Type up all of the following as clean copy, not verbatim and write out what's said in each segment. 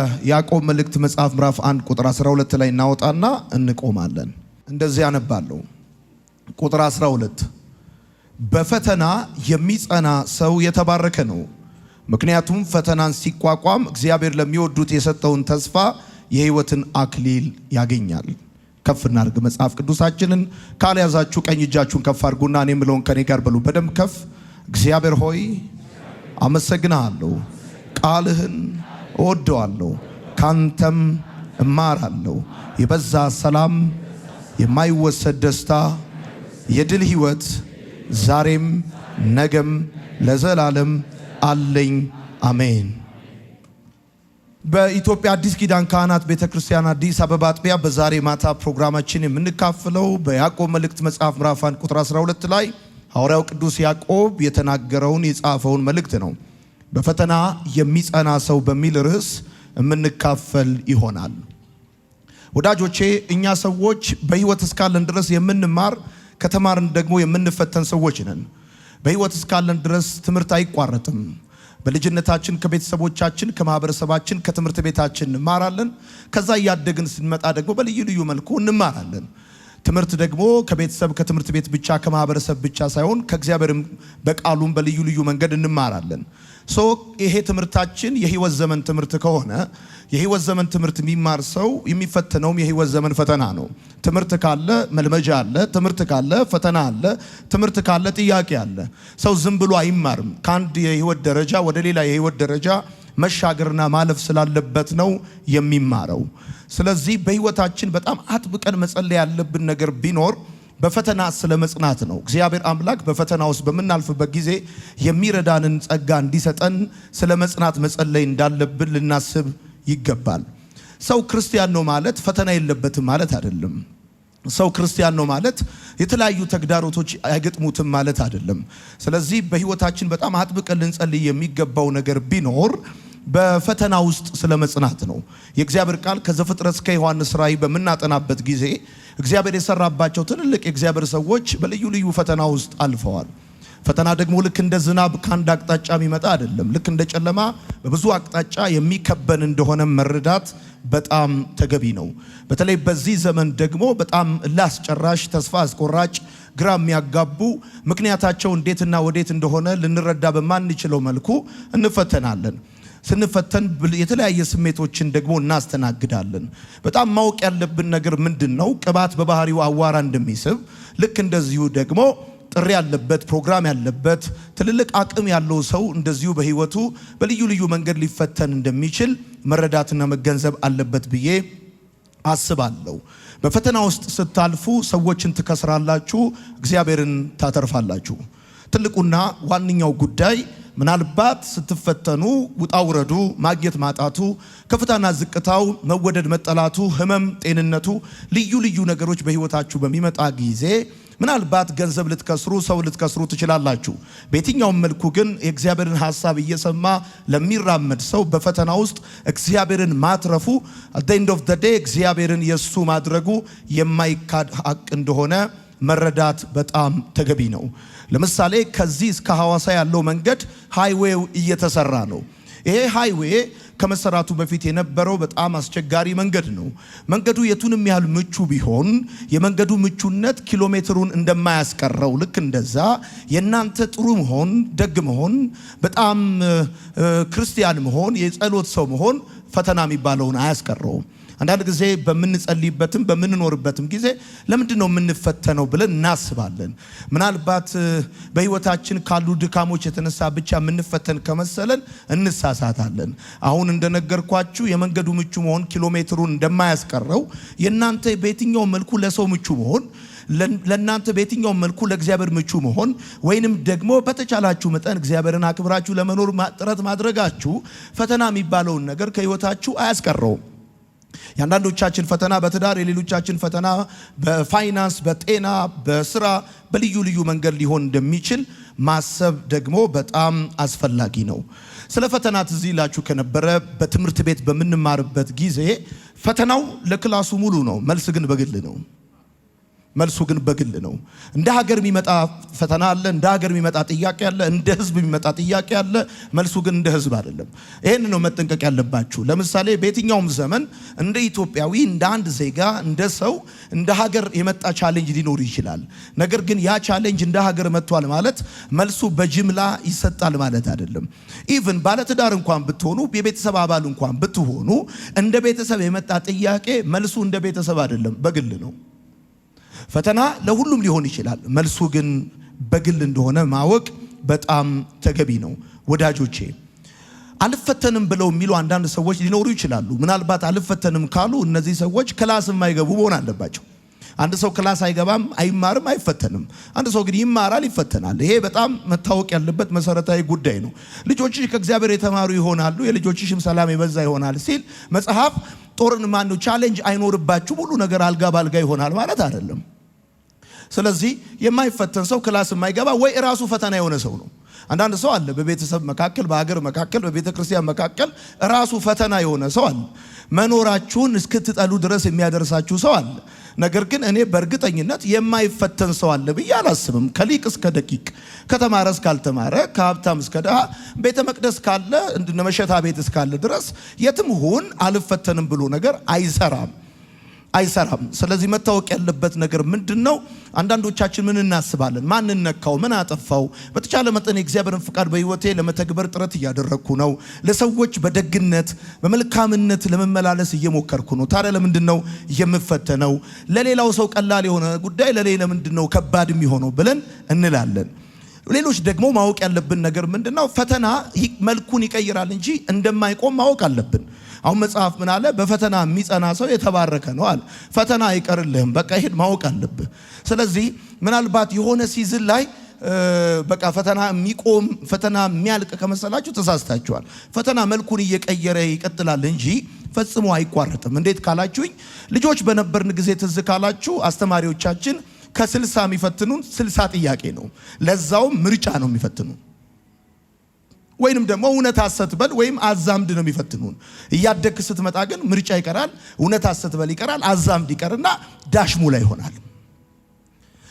ከያዕቆብ መልእክት መጽሐፍ ምዕራፍ 1 ቁጥር 12 ላይ እናወጣና እንቆማለን። እንደዚህ ያነባለሁ። ቁጥር 12 በፈተና የሚጸና ሰው የተባረከ ነው፣ ምክንያቱም ፈተናን ሲቋቋም እግዚአብሔር ለሚወዱት የሰጠውን ተስፋ የሕይወትን አክሊል ያገኛል። ከፍ እናድርግ መጽሐፍ ቅዱሳችንን። ካልያዛችሁ ቀኝ እጃችሁን ከፍ አድርጉና እኔ የምለውን ከኔ ጋር በሉ። በደንብ ከፍ። እግዚአብሔር ሆይ አመሰግናለሁ፣ ቃልህን እወደዋለሁ፣ ካንተም እማራለሁ። የበዛ ሰላም፣ የማይወሰድ ደስታ፣ የድል ሕይወት ዛሬም ነገም ለዘላለም አለኝ። አሜን። በኢትዮጵያ አዲስ ኪዳን ካህናት ቤተክርስቲያን አዲስ አበባ አጥቢያ በዛሬ ማታ ፕሮግራማችን የምንካፈለው በያዕቆብ መልእክት መጽሐፍ ምዕራፍ 1 ቁጥር 12 ላይ ሐዋርያው ቅዱስ ያዕቆብ የተናገረውን የጻፈውን መልእክት ነው። በፈተና የሚጸና ሰው በሚል ርዕስ የምንካፈል ይሆናል። ወዳጆቼ እኛ ሰዎች በሕይወት እስካለን ድረስ የምንማር ከተማርን ደግሞ የምንፈተን ሰዎች ነን። በሕይወት እስካለን ድረስ ትምህርት አይቋረጥም። በልጅነታችን ከቤተሰቦቻችን፣ ከማህበረሰባችን፣ ከትምህርት ቤታችን እንማራለን። ከዛ እያደግን ስንመጣ ደግሞ በልዩ ልዩ መልኩ እንማራለን። ትምህርት ደግሞ ከቤተሰብ ከትምህርት ቤት ብቻ ከማህበረሰብ ብቻ ሳይሆን ከእግዚአብሔርም በቃሉም በልዩ ልዩ መንገድ እንማራለን። ይሄ ትምህርታችን የሕይወት ዘመን ትምህርት ከሆነ የሕይወት ዘመን ትምህርት የሚማር ሰው የሚፈተነውም የሕይወት ዘመን ፈተና ነው። ትምህርት ካለ መልመጃ አለ፣ ትምህርት ካለ ፈተና አለ፣ ትምህርት ካለ ጥያቄ አለ። ሰው ዝም ብሎ አይማርም። ከአንድ የሕይወት ደረጃ ወደ ሌላ የሕይወት ደረጃ መሻገርና ማለፍ ስላለበት ነው የሚማረው። ስለዚህ በሕይወታችን በጣም አጥብቀን መጸለይ ያለብን ነገር ቢኖር በፈተና ስለ መጽናት ነው። እግዚአብሔር አምላክ በፈተና ውስጥ በምናልፍበት ጊዜ የሚረዳንን ጸጋ እንዲሰጠን ስለ መጽናት መጸለይ እንዳለብን ልናስብ ይገባል። ሰው ክርስቲያን ነው ማለት ፈተና የለበትም ማለት አይደለም። ሰው ክርስቲያን ነው ማለት የተለያዩ ተግዳሮቶች አይገጥሙትም ማለት አይደለም። ስለዚህ በሕይወታችን በጣም አጥብቀን ልንጸልይ የሚገባው ነገር ቢኖር በፈተና ውስጥ ስለ መጽናት ነው። የእግዚአብሔር ቃል ከዘፍጥረት እስከ ዮሐንስ ራእይ በምናጠናበት ጊዜ እግዚአብሔር የሰራባቸው ትልልቅ የእግዚአብሔር ሰዎች በልዩ ልዩ ፈተና ውስጥ አልፈዋል። ፈተና ደግሞ ልክ እንደ ዝናብ ከአንድ አቅጣጫ የሚመጣ አይደለም። ልክ እንደ ጨለማ በብዙ አቅጣጫ የሚከበን እንደሆነ መረዳት በጣም ተገቢ ነው። በተለይ በዚህ ዘመን ደግሞ በጣም ላስጨራሽ፣ ተስፋ አስቆራጭ፣ ግራ የሚያጋቡ ምክንያታቸው እንዴትና ወዴት እንደሆነ ልንረዳ በማንችለው መልኩ እንፈተናለን። ስንፈተን የተለያየ ስሜቶችን ደግሞ እናስተናግዳለን። በጣም ማወቅ ያለብን ነገር ምንድነው? ቅባት በባህሪው አዋራ እንደሚስብ ልክ እንደዚሁ ደግሞ ጥሪ ያለበት ፕሮግራም ያለበት ትልልቅ አቅም ያለው ሰው እንደዚሁ በሕይወቱ በልዩ ልዩ መንገድ ሊፈተን እንደሚችል መረዳትና መገንዘብ አለበት ብዬ አስባለሁ። በፈተና ውስጥ ስታልፉ ሰዎችን ትከስራላችሁ፣ እግዚአብሔርን ታተርፋላችሁ። ትልቁና ዋነኛው ጉዳይ ምናልባት ስትፈተኑ ውጣ ውረዱ፣ ማግኘት ማጣቱ፣ ከፍታና ዝቅታው፣ መወደድ መጠላቱ፣ ህመም ጤንነቱ፣ ልዩ ልዩ ነገሮች በሕይወታችሁ በሚመጣ ጊዜ ምናልባት ገንዘብ ልትከስሩ፣ ሰው ልትከስሩ ትችላላችሁ። በየትኛውም መልኩ ግን የእግዚአብሔርን ሐሳብ እየሰማ ለሚራመድ ሰው በፈተና ውስጥ እግዚአብሔርን ማትረፉ at the end of the day እግዚአብሔርን የሱ ማድረጉ የማይካድ ሐቅ እንደሆነ መረዳት በጣም ተገቢ ነው። ለምሳሌ ከዚህ እስከ ሐዋሳ ያለው መንገድ ሃይዌው እየተሰራ ነው። ይሄ ሃይዌይ ከመሰራቱ በፊት የነበረው በጣም አስቸጋሪ መንገድ ነው። መንገዱ የቱንም ያህል ምቹ ቢሆን የመንገዱ ምቹነት ኪሎሜትሩን እንደማያስቀረው ልክ እንደዛ የናንተ ጥሩ መሆን፣ ደግ መሆን፣ በጣም ክርስቲያን መሆን፣ የጸሎት ሰው መሆን ፈተና የሚባለውን አያስቀረውም። አንዳንድ ጊዜ በምንጸልይበትም በምንኖርበትም ጊዜ ለምንድነው የምንፈተነው ብለን እናስባለን። ምናልባት በሕይወታችን ካሉ ድካሞች የተነሳ ብቻ የምንፈተን ከመሰለን እንሳሳታለን። አሁን እንደነገርኳችሁ የመንገዱ ምቹ መሆን ኪሎሜትሩን እንደማያስቀረው የናንተ በየትኛው መልኩ ለሰው ምቹ መሆን፣ ለናንተ በየትኛው መልኩ ለእግዚአብሔር ምቹ መሆን ወይንም ደግሞ በተቻላችሁ መጠን እግዚአብሔርን አክብራችሁ ለመኖር ጥረት ማድረጋችሁ ፈተና የሚባለውን ነገር ከሕይወታችሁ አያስቀረውም። የአንዳንዶቻችን ፈተና በትዳር፣ የሌሎቻችን ፈተና በፋይናንስ፣ በጤና፣ በስራ በልዩ ልዩ መንገድ ሊሆን እንደሚችል ማሰብ ደግሞ በጣም አስፈላጊ ነው። ስለ ፈተና ትዝ ይላችሁ ከነበረ በትምህርት ቤት በምንማርበት ጊዜ ፈተናው ለክላሱ ሙሉ ነው፣ መልስ ግን በግል ነው። መልሱ ግን በግል ነው። እንደ ሀገር የሚመጣ ፈተና አለ፣ እንደ ሀገር የሚመጣ ጥያቄ አለ፣ እንደ ህዝብ የሚመጣ ጥያቄ አለ። መልሱ ግን እንደ ህዝብ አይደለም። ይሄን ነው መጠንቀቅ ያለባችሁ። ለምሳሌ በየትኛውም ዘመን እንደ ኢትዮጵያዊ፣ እንደ አንድ ዜጋ፣ እንደ ሰው፣ እንደ ሀገር የመጣ ቻሌንጅ ሊኖር ይችላል። ነገር ግን ያ ቻሌንጅ እንደ ሀገር መጥቷል ማለት መልሱ በጅምላ ይሰጣል ማለት አይደለም። ኢቭን ባለትዳር እንኳን ብትሆኑ፣ የቤተሰብ አባል እንኳን ብትሆኑ እንደ ቤተሰብ የመጣ ጥያቄ መልሱ እንደ ቤተሰብ አይደለም፣ በግል ነው። ፈተና ለሁሉም ሊሆን ይችላል። መልሱ ግን በግል እንደሆነ ማወቅ በጣም ተገቢ ነው። ወዳጆቼ አልፈተንም ብለው የሚሉ አንዳንድ ሰዎች ሊኖሩ ይችላሉ። ምናልባት አልፈተንም ካሉ እነዚህ ሰዎች ክላስ የማይገቡ መሆን አለባቸው። አንድ ሰው ክላስ አይገባም፣ አይማርም፣ አይፈተንም። አንድ ሰው ግን ይማራል፣ ይፈተናል። ይሄ በጣም መታወቅ ያለበት መሰረታዊ ጉዳይ ነው። ልጆችሽ ከእግዚአብሔር የተማሩ ይሆናሉ፣ የልጆችሽም ሰላም የበዛ ይሆናል ሲል መጽሐፍ ጦርን ማነው ቻሌንጅ አይኖርባችሁ ሁሉ ነገር አልጋ ባልጋ ይሆናል ማለት አይደለም። ስለዚህ የማይፈተን ሰው ክላስ የማይገባ ወይ ራሱ ፈተና የሆነ ሰው ነው። አንዳንድ ሰው አለ በቤተሰብ መካከል፣ በሀገር መካከል፣ በቤተክርስቲያን መካከል ራሱ ፈተና የሆነ ሰው አለ። መኖራችሁን እስክትጠሉ ድረስ የሚያደርሳችሁ ሰው አለ። ነገር ግን እኔ በእርግጠኝነት የማይፈተን ሰው አለ ብዬ አላስብም። ከሊቅ እስከ ደቂቅ፣ ከተማረ እስካልተማረ፣ ከሀብታም እስከ ድሃ፣ ቤተ መቅደስ ካለ እንደ መሸታ ቤት እስካለ ድረስ የትም ሁን አልፈተንም ብሎ ነገር አይሰራም። ስለዚህ መታወቅ ያለበት ነገር ምንድነው? አንዳንዶቻችን ምን እናስባለን? ማን ነካው? ምን አጠፋው? በተቻለ መጠን የእግዚአብሔርን ፍቃድ በህይወቴ ለመተግበር ጥረት እያደረኩ ነው። ለሰዎች በደግነት በመልካምነት ለመመላለስ እየሞከርኩ ነው። ታዲያ ለምንድነው የምፈተነው? ለሌላው ሰው ቀላል የሆነ ጉዳይ ለኔ ለምንድነው ከባድ የሚሆነው ብለን እንላለን። ሌሎች ደግሞ ማወቅ ያለብን ነገር ምንድነው? ፈተና መልኩን ይቀይራል እንጂ እንደማይቆም ማወቅ አለብን። አሁን መጽሐፍ ምን አለ? በፈተና የሚጸና ሰው የተባረከ ነው አለ። ፈተና አይቀርልህም፣ በቃ ይሄን ማወቅ አለብህ። ስለዚህ ምናልባት የሆነ ሲዝን ላይ በቃ ፈተና የሚቆም ፈተና የሚያልቅ ከመሰላችሁ ተሳስታችኋል። ፈተና መልኩን እየቀየረ ይቀጥላል እንጂ ፈጽሞ አይቋረጥም። እንዴት ካላችሁኝ ልጆች በነበርን ጊዜ ትዝ ካላችሁ አስተማሪዎቻችን ከ60 የሚፈትኑን 60 ጥያቄ ነው። ለዛውም ምርጫ ነው የሚፈትኑን። ወይንም ደግሞ እውነት ሐሰት በል ወይም አዛምድ ነው የሚፈትኑን። እያደግክ ስትመጣ ግን ምርጫ ይቀራል፣ እውነት ሐሰት በል ይቀራል፣ አዛምድ ይቀርና ዳሽሙላ ይሆናል።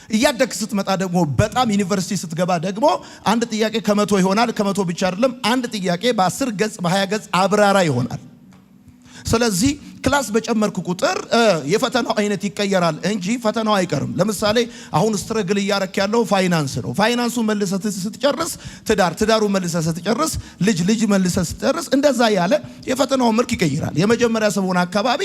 እያደግክ ስትመጣ ደግሞ በጣም ዩኒቨርሲቲ ስትገባ ደግሞ አንድ ጥያቄ ከመቶ ይሆናል። ከመቶ ብቻ አይደለም፣ አንድ ጥያቄ በ10 ገጽ በ20 ገጽ አብራራ ይሆናል። ስለዚህ ክላስ በጨመርኩ ቁጥር የፈተናው አይነት ይቀየራል እንጂ ፈተናው አይቀርም። ለምሳሌ አሁን ስትረግል እያረክ ያለው ፋይናንስ ነው። ፋይናንሱ መልሰህ ስትጨርስ ትዳሩ መልሰህ ስትጨርስ ልጅ መልሰህ ስትጨርስ እንደዛ ያለ የፈተናው መልክ ይቀይራል። የመጀመሪያ ሰሞን አካባቢ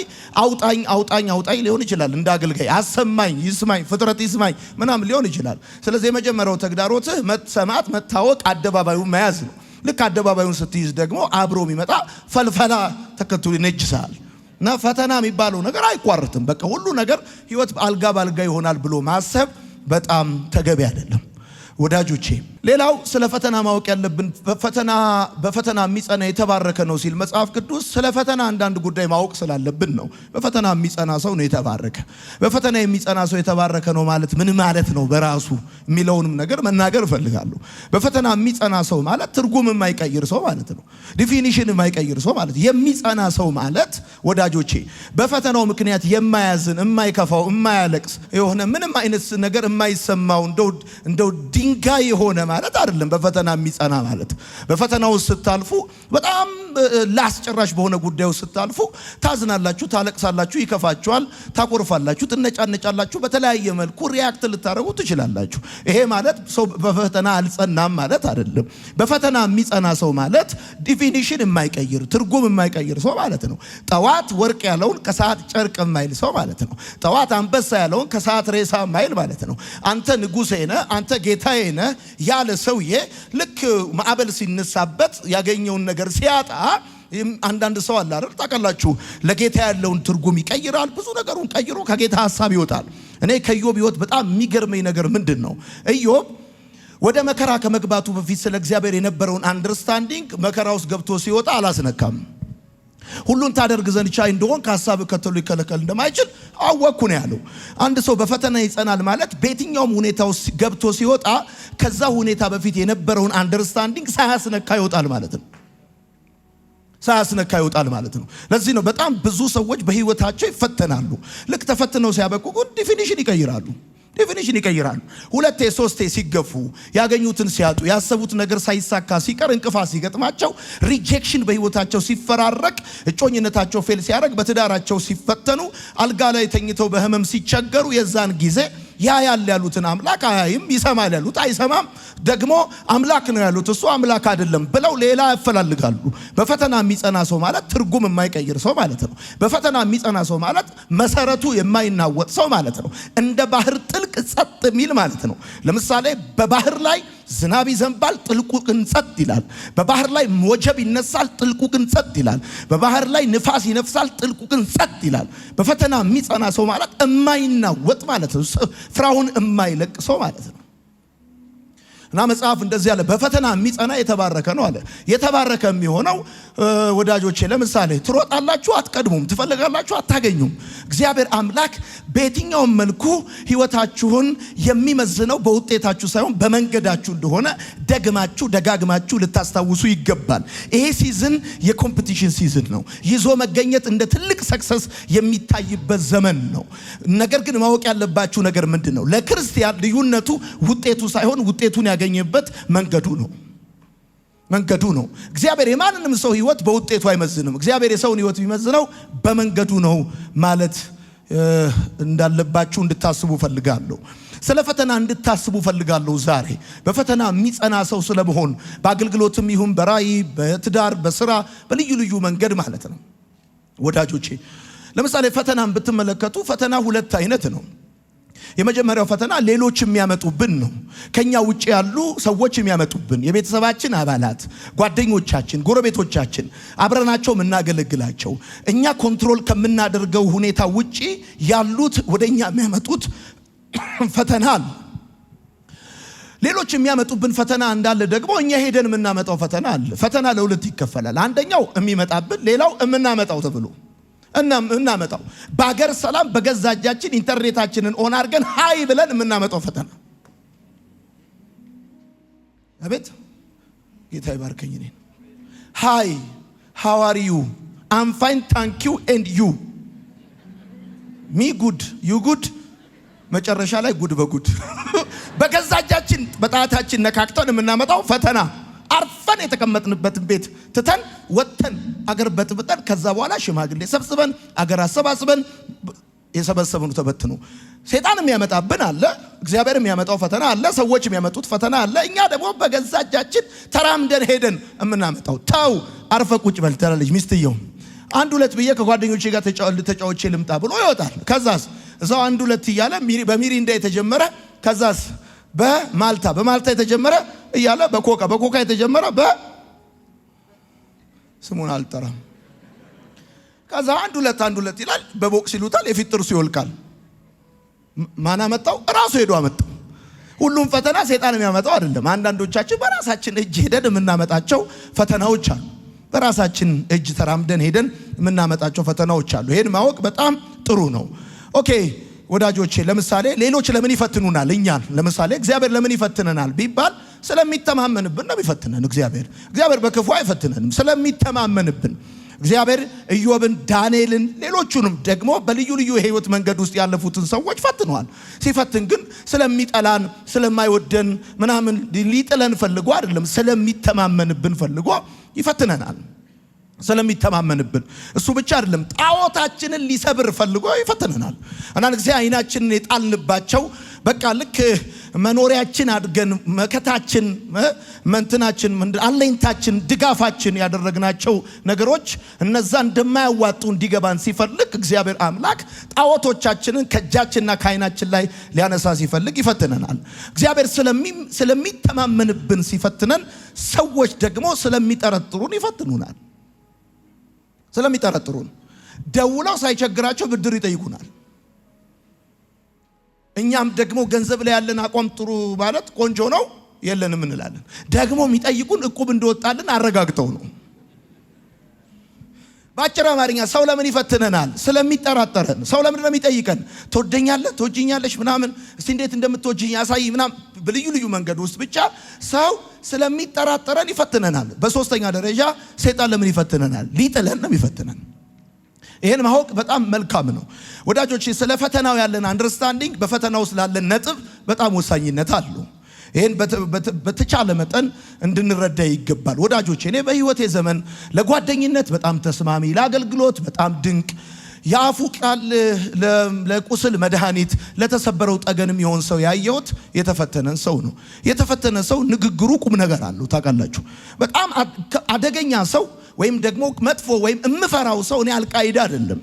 አውጣኝ ሊሆን ይችላል። እንደ አገልጋይ አሰማኝ፣ ይስማኝ፣ ፍጥረት ይስማኝ ምናምን ሊሆን ይችላል። ስለዚህ የመጀመሪያው ተግዳሮትህ መሰማት፣ መታወቅ፣ አደባባዩን መያዝ ነው። ልክ አደባባዩን ስትይዝ ደግሞ አብሮ የሚመጣ ፈልፈላ ተከትሎ ይነጅሳል። እና ፈተና የሚባለው ነገር አይቋረጥም። በቃ ሁሉ ነገር ህይወት አልጋ ባልጋ ይሆናል ብሎ ማሰብ በጣም ተገቢ አይደለም ወዳጆቼ። ሌላው ስለ ፈተና ማወቅ ያለብን በፈተና የሚጸና የተባረከ ነው ሲል መጽሐፍ ቅዱስ ስለ ፈተና አንዳንድ ጉዳይ ማወቅ ስላለብን ነው። በፈተና የሚጸና ሰው ነው የተባረከ። በፈተና የሚጸና ሰው የተባረከ ነው ማለት ምን ማለት ነው በራሱ የሚለውንም ነገር መናገር እፈልጋለሁ። በፈተና የሚጸና ሰው ማለት ትርጉም የማይቀይር ሰው ማለት ነው። ዲፊኒሽን የማይቀይር ሰው ማለት የሚጸና ሰው ማለት ወዳጆቼ በፈተናው ምክንያት የማያዝን፣ የማይከፋው፣ የማያለቅስ የሆነ ምንም አይነት ነገር የማይሰማው እንደው ድንጋይ የሆነ ማለት አይደለም። በፈተና የሚጸና ማለት በፈተናው ስታልፉ በጣም ላስጨራሽ በሆነ ጉዳዩ ስታልፉ ታዝናላችሁ፣ ታለቅሳላችሁ፣ ይከፋችኋል፣ ታቆርፋላችሁ፣ ትነጫነጫላችሁ፣ በተለያየ መልኩ ሪያክት ልታረጉ ትችላላችሁ። ይሄ ማለት ሰው በፈተና አልጸናም ማለት አይደለም። በፈተና የሚጸና ሰው ማለት ዲፊኒሽን የማይቀይር ትርጉም የማይቀይር ሰው ማለት ነው። ጠዋት ወርቅ ያለውን ከሰዓት ጨርቅ የማይል ሰው ማለት ነው። ጠዋት አንበሳ ያለውን ከሰዓት ሬሳ የማይል ማለት ነው። አንተ ንጉሴ ነህ፣ አንተ ጌታዬ ነህ ያለ ሰውዬ ልክ ማዕበል ሲነሳበት ያገኘውን ነገር ሲያጣ አንዳንድ ሰው አለ አይደል? ታውቃላችሁ፣ ለጌታ ያለውን ትርጉም ይቀይራል። ብዙ ነገሩን ቀይሮ ከጌታ ሐሳብ ይወጣል። እኔ ከኢዮብ ሕይወት በጣም የሚገርመኝ ነገር ምንድን ነው? ኢዮብ ወደ መከራ ከመግባቱ በፊት ስለ እግዚአብሔር የነበረውን አንደርስታንዲንግ መከራ ውስጥ ገብቶ ሲወጣ አላስነካም። ሁሉን ታደርግ ዘንድ ቻይ እንደሆን ከሐሳብ ከተሉ ይከለከል እንደማይችል አወቅኩ ነው ያለው። አንድ ሰው በፈተና ይጸናል ማለት በየትኛውም ሁኔታ ውስጥ ገብቶ ሲወጣ ከዛ ሁኔታ በፊት የነበረውን አንደርስታንዲንግ ሳያስነካ ይወጣል ማለት ነው። ሳያስነካ ይወጣል ማለት ነው። ለዚህ ነው በጣም ብዙ ሰዎች በህይወታቸው ይፈተናሉ። ልክ ተፈትነው ሲያበቁ ዲፊኒሽን ይቀይራሉ። ሁለቴ ሶስቴ ሲገፉ ያገኙትን ሲያጡ ያሰቡት ነገር ሳይሳካ ሲቀር እንቅፋት ሲገጥማቸው ሪጀክሽን በህይወታቸው ሲፈራረቅ እጮኝነታቸው ፌል ሲያደርግ በትዳራቸው ሲፈተኑ አልጋ ላይ ተኝተው በህመም ሲቸገሩ የዛን ጊዜ ያያል ያሉትን አምላክ አያይም፣ ይሰማል ያሉት አይሰማም፣ ደግሞ አምላክ ነው ያሉት እሱ አምላክ አይደለም ብለው ሌላ ያፈላልጋሉ። በፈተና የሚጸና ሰው ማለት ትርጉም የማይቀይር ሰው ማለት ነው። በፈተና የሚጸና ሰው ማለት መሰረቱ የማይናወጥ ሰው ማለት ነው። እንደ ባህር ጥልቅ ጸጥ የሚል ማለት ነው። ለምሳሌ በባህር ላይ ዝናብ ይዘንባል፣ ጥልቁ ግን ጸጥ ይላል። በባህር ላይ ወጀብ ይነሳል፣ ጥልቁ ግን ጸጥ ይላል። በባህር ላይ ንፋስ ይነፍሳል፣ ጥልቁ ግን ጸጥ ይላል። በፈተና የሚጸና ሰው ማለት የማይናወጥ ማለት ነው። ፍራውን የማይለቅ ሰው ማለት ነው። እና መጽሐፍ እንደዚህ ያለ በፈተና የሚጸና የተባረከ ነው አለ። የተባረከ የሚሆነው ወዳጆቼ ለምሳሌ ትሮጣላችሁ አትቀድሙም፣ ትፈልጋላችሁ አታገኙም። እግዚአብሔር አምላክ በየትኛውም መልኩ ህይወታችሁን የሚመዝነው በውጤታችሁ ሳይሆን በመንገዳችሁ እንደሆነ ደጋግማችሁ ልታስታውሱ ይገባል። ይሄ ሲዝን የኮምፒቲሽን ሲዝን ነው። ይዞ መገኘት እንደ ትልቅ ሰክሰስ የሚታይበት ዘመን ነው። ነገር ግን ማወቅ ያለባችሁ ነገር ምንድነው? ለክርስቲያን ልዩነቱ ውጤቱ ሳይሆን ውጤቱን ያገኘበት መንገዱ ነው። እግዚአብሔር የማንንም ሰው ህይወት በውጤቱ አይመዝንም። እግዚአብሔር የሰውን ህይወት የሚመዝነው በመንገዱ ነው ማለት እንዳለባችሁ እንድታስቡ ፈልጋለሁ። ስለ ፈተና እንድታስቡ ፈልጋለሁ። ዛሬ በፈተና የሚጸና ሰው ስለመሆን በአገልግሎትም ይሁን በራእይ በትዳር በስራ በልዩ ልዩ መንገድ ማለት ነው። ወዳጆቼ ለምሳሌ ፈተናን ብትመለከቱ ፈተና ሁለት አይነት ነው። የመጀመሪያው ፈተና ሌሎች የሚያመጡብን ነው። ከኛ ውጪ ያሉ ሰዎች የሚያመጡብን የቤተሰባችን አባላት፣ ጓደኞቻችን፣ ጎረቤቶቻችን አብረናቸው የምናገለግላቸው እኛ ኮንትሮል ከምናደርገው ሁኔታ ውጪ ያሉት ወደኛ የሚያመጡት ፈተና አለ። ሌሎች የሚያመጡብን ፈተና እንዳለ ደግሞ እኛ ሄደን የምናመጣው ፈተና አለ። ፈተና ለሁለት ይከፈላል። አንደኛው የሚመጣብን፣ ሌላው የምናመጣው ተብሎ እናመጣው። በአገር ሰላም በገዛ እጃችን ኢንተርኔታችንን ኦን አድርገን ሃይ ብለን የምናመጣው ፈተና። አቤት ጌታ ይባርከኝ። እኔ ሃይ ሃው አር ዩ አም ፋይን ታንክ ዩ ኤንድ ዩ ሚ ጉድ ዩ ጉድ። መጨረሻ ላይ ጉድ በጉድ በገዛ እጃችን በጣታችን ነካክተን የምናመጣው ፈተና። አርፈን የተቀመጥንበትን ቤት ትተን ወጥተን አገር በጥብጠን ከዛ በኋላ ሽማግሌ ሰብስበን አገር አሰባስበን የሰበሰብኑ ተበትኑ። ሰይጣን የሚያመጣብን አለ፣ እግዚአብሔር የሚያመጣው ፈተና አለ፣ ሰዎች የሚያመጡት ፈተና አለ። እኛ ደግሞ በገዛ እጃችን ተራምደን ሄደን የምናመጣው። ተው አርፈ ቁጭ በል ትላለች ሚስትየው። አንድ ሁለት ብዬ ከጓደኞቼ ጋር ተጫውቼ ልምጣ ብሎ ይወጣል። ከዛስ እዛው አንድ ሁለት እያለ በሚሪንዳ የተጀመረ ከዛስ በማልታ የተጀመረ እያለ በኮካ የተጀመረ ስሙን አልጠራም። ከዛ አንድ ሁለት ይላል። በቦክስ ይሉታል። የፊት ጥርሱ ይወልቃል። ማን አመጣው? ራሱ ሄዶ አመጣው። ሁሉም ፈተና ሰይጣን የሚያመጣው አይደለም። አንዳንዶቻችን በራሳችን እጅ ሄደን የምናመጣቸው ፈተናዎች አሉ። በራሳችን እጅ ተራምደን ሄደን የምናመጣቸው ፈተናዎች አሉ። ይሄን ማወቅ በጣም ጥሩ ነው። ኦኬ ወዳጆቼ ለምሳሌ ሌሎች ለምን ይፈትኑናል? እኛን ለምሳሌ እግዚአብሔር ለምን ይፈትነናል ቢባል ስለሚተማመንብን ነው የሚፈትነን። እግዚአብሔር በክፉ አይፈትነንም፣ ስለሚተማመንብን። እግዚአብሔር ኢዮብን፣ ዳንኤልን፣ ሌሎቹንም ደግሞ በልዩ ልዩ የህይወት መንገድ ውስጥ ያለፉትን ሰዎች ፈትነዋል። ሲፈትን ግን ስለሚጠላን ስለማይወደን ምናምን ሊጥለን ፈልጎ አይደለም፣ ስለሚተማመንብን ፈልጎ ይፈትነናል። ስለሚተማመንብን እሱ ብቻ አይደለም፣ ጣዖታችንን ሊሰብር ፈልጎ ይፈትነናል። አንዳንድ ጊዜ አይናችንን የጣልንባቸው በቃ ልክ መኖሪያችን አድርገን መከታችን መንትናችን አለኝታችን ድጋፋችን ያደረግናቸው ነገሮች እነዛ እንደማያዋጡ እንዲገባን ሲፈልግ እግዚአብሔር አምላክ ጣዖቶቻችንን ከእጃችንና ከአይናችን ላይ ሊያነሳ ሲፈልግ ይፈትነናል። እግዚአብሔር ስለሚተማመንብን ሲፈትነን፣ ሰዎች ደግሞ ስለሚጠረጥሩን ይፈትኑናል። ስለሚጠረጥሩን ደውለው ሳይቸግራቸው ብድር ይጠይቁናል። እኛም ደግሞ ገንዘብ ላይ ያለን አቋም ጥሩ ማለት ቆንጆ ነው የለንም እንላለን። ደግሞ የሚጠይቁን እቁብ እንደወጣልን አረጋግጠው ነው። ባጭር አማርኛ ሰው ለምን ይፈትነናል? ስለሚጠራጠረን። ሰው ለምን ነው የሚጠይቀን? ትወደኛለህ፣ ትወጂኛለሽ ምናምን፣ እስቲ እንዴት እንደምትወጂኝ ያሳይ ምናምን በልዩ ልዩ መንገድ ውስጥ ብቻ ሰው ስለሚጠራጠረን ይፈትነናል። በሶስተኛ ደረጃ ሰይጣን ለምን ይፈትነናል? ሊጥለን ነው ይፈትነን። ይሄን ማወቅ በጣም መልካም ነው ወዳጆቼ። ስለ ፈተናው ያለን አንደርስታንዲንግ በፈተናው ስላለን ነጥብ በጣም ወሳኝነት አለው። ይሄን በተቻለ መጠን እንድንረዳ ይገባል ወዳጆቼ። እኔ በህይወቴ ዘመን ለጓደኝነት በጣም ተስማሚ፣ ለአገልግሎት በጣም ድንቅ፣ ያፉ ቃል ለቁስል መድኃኒት፣ ለተሰበረው ጠገንም ይሆን ሰው ያየሁት የተፈተነን ሰው ነው። የተፈተነ ሰው ንግግሩ ቁም ነገር አለው። ታውቃላችሁ በጣም አደገኛ ሰው ወይም ደግሞ መጥፎ ወይም እምፈራው ሰው እኔ አልቃይዳ አይደለም፣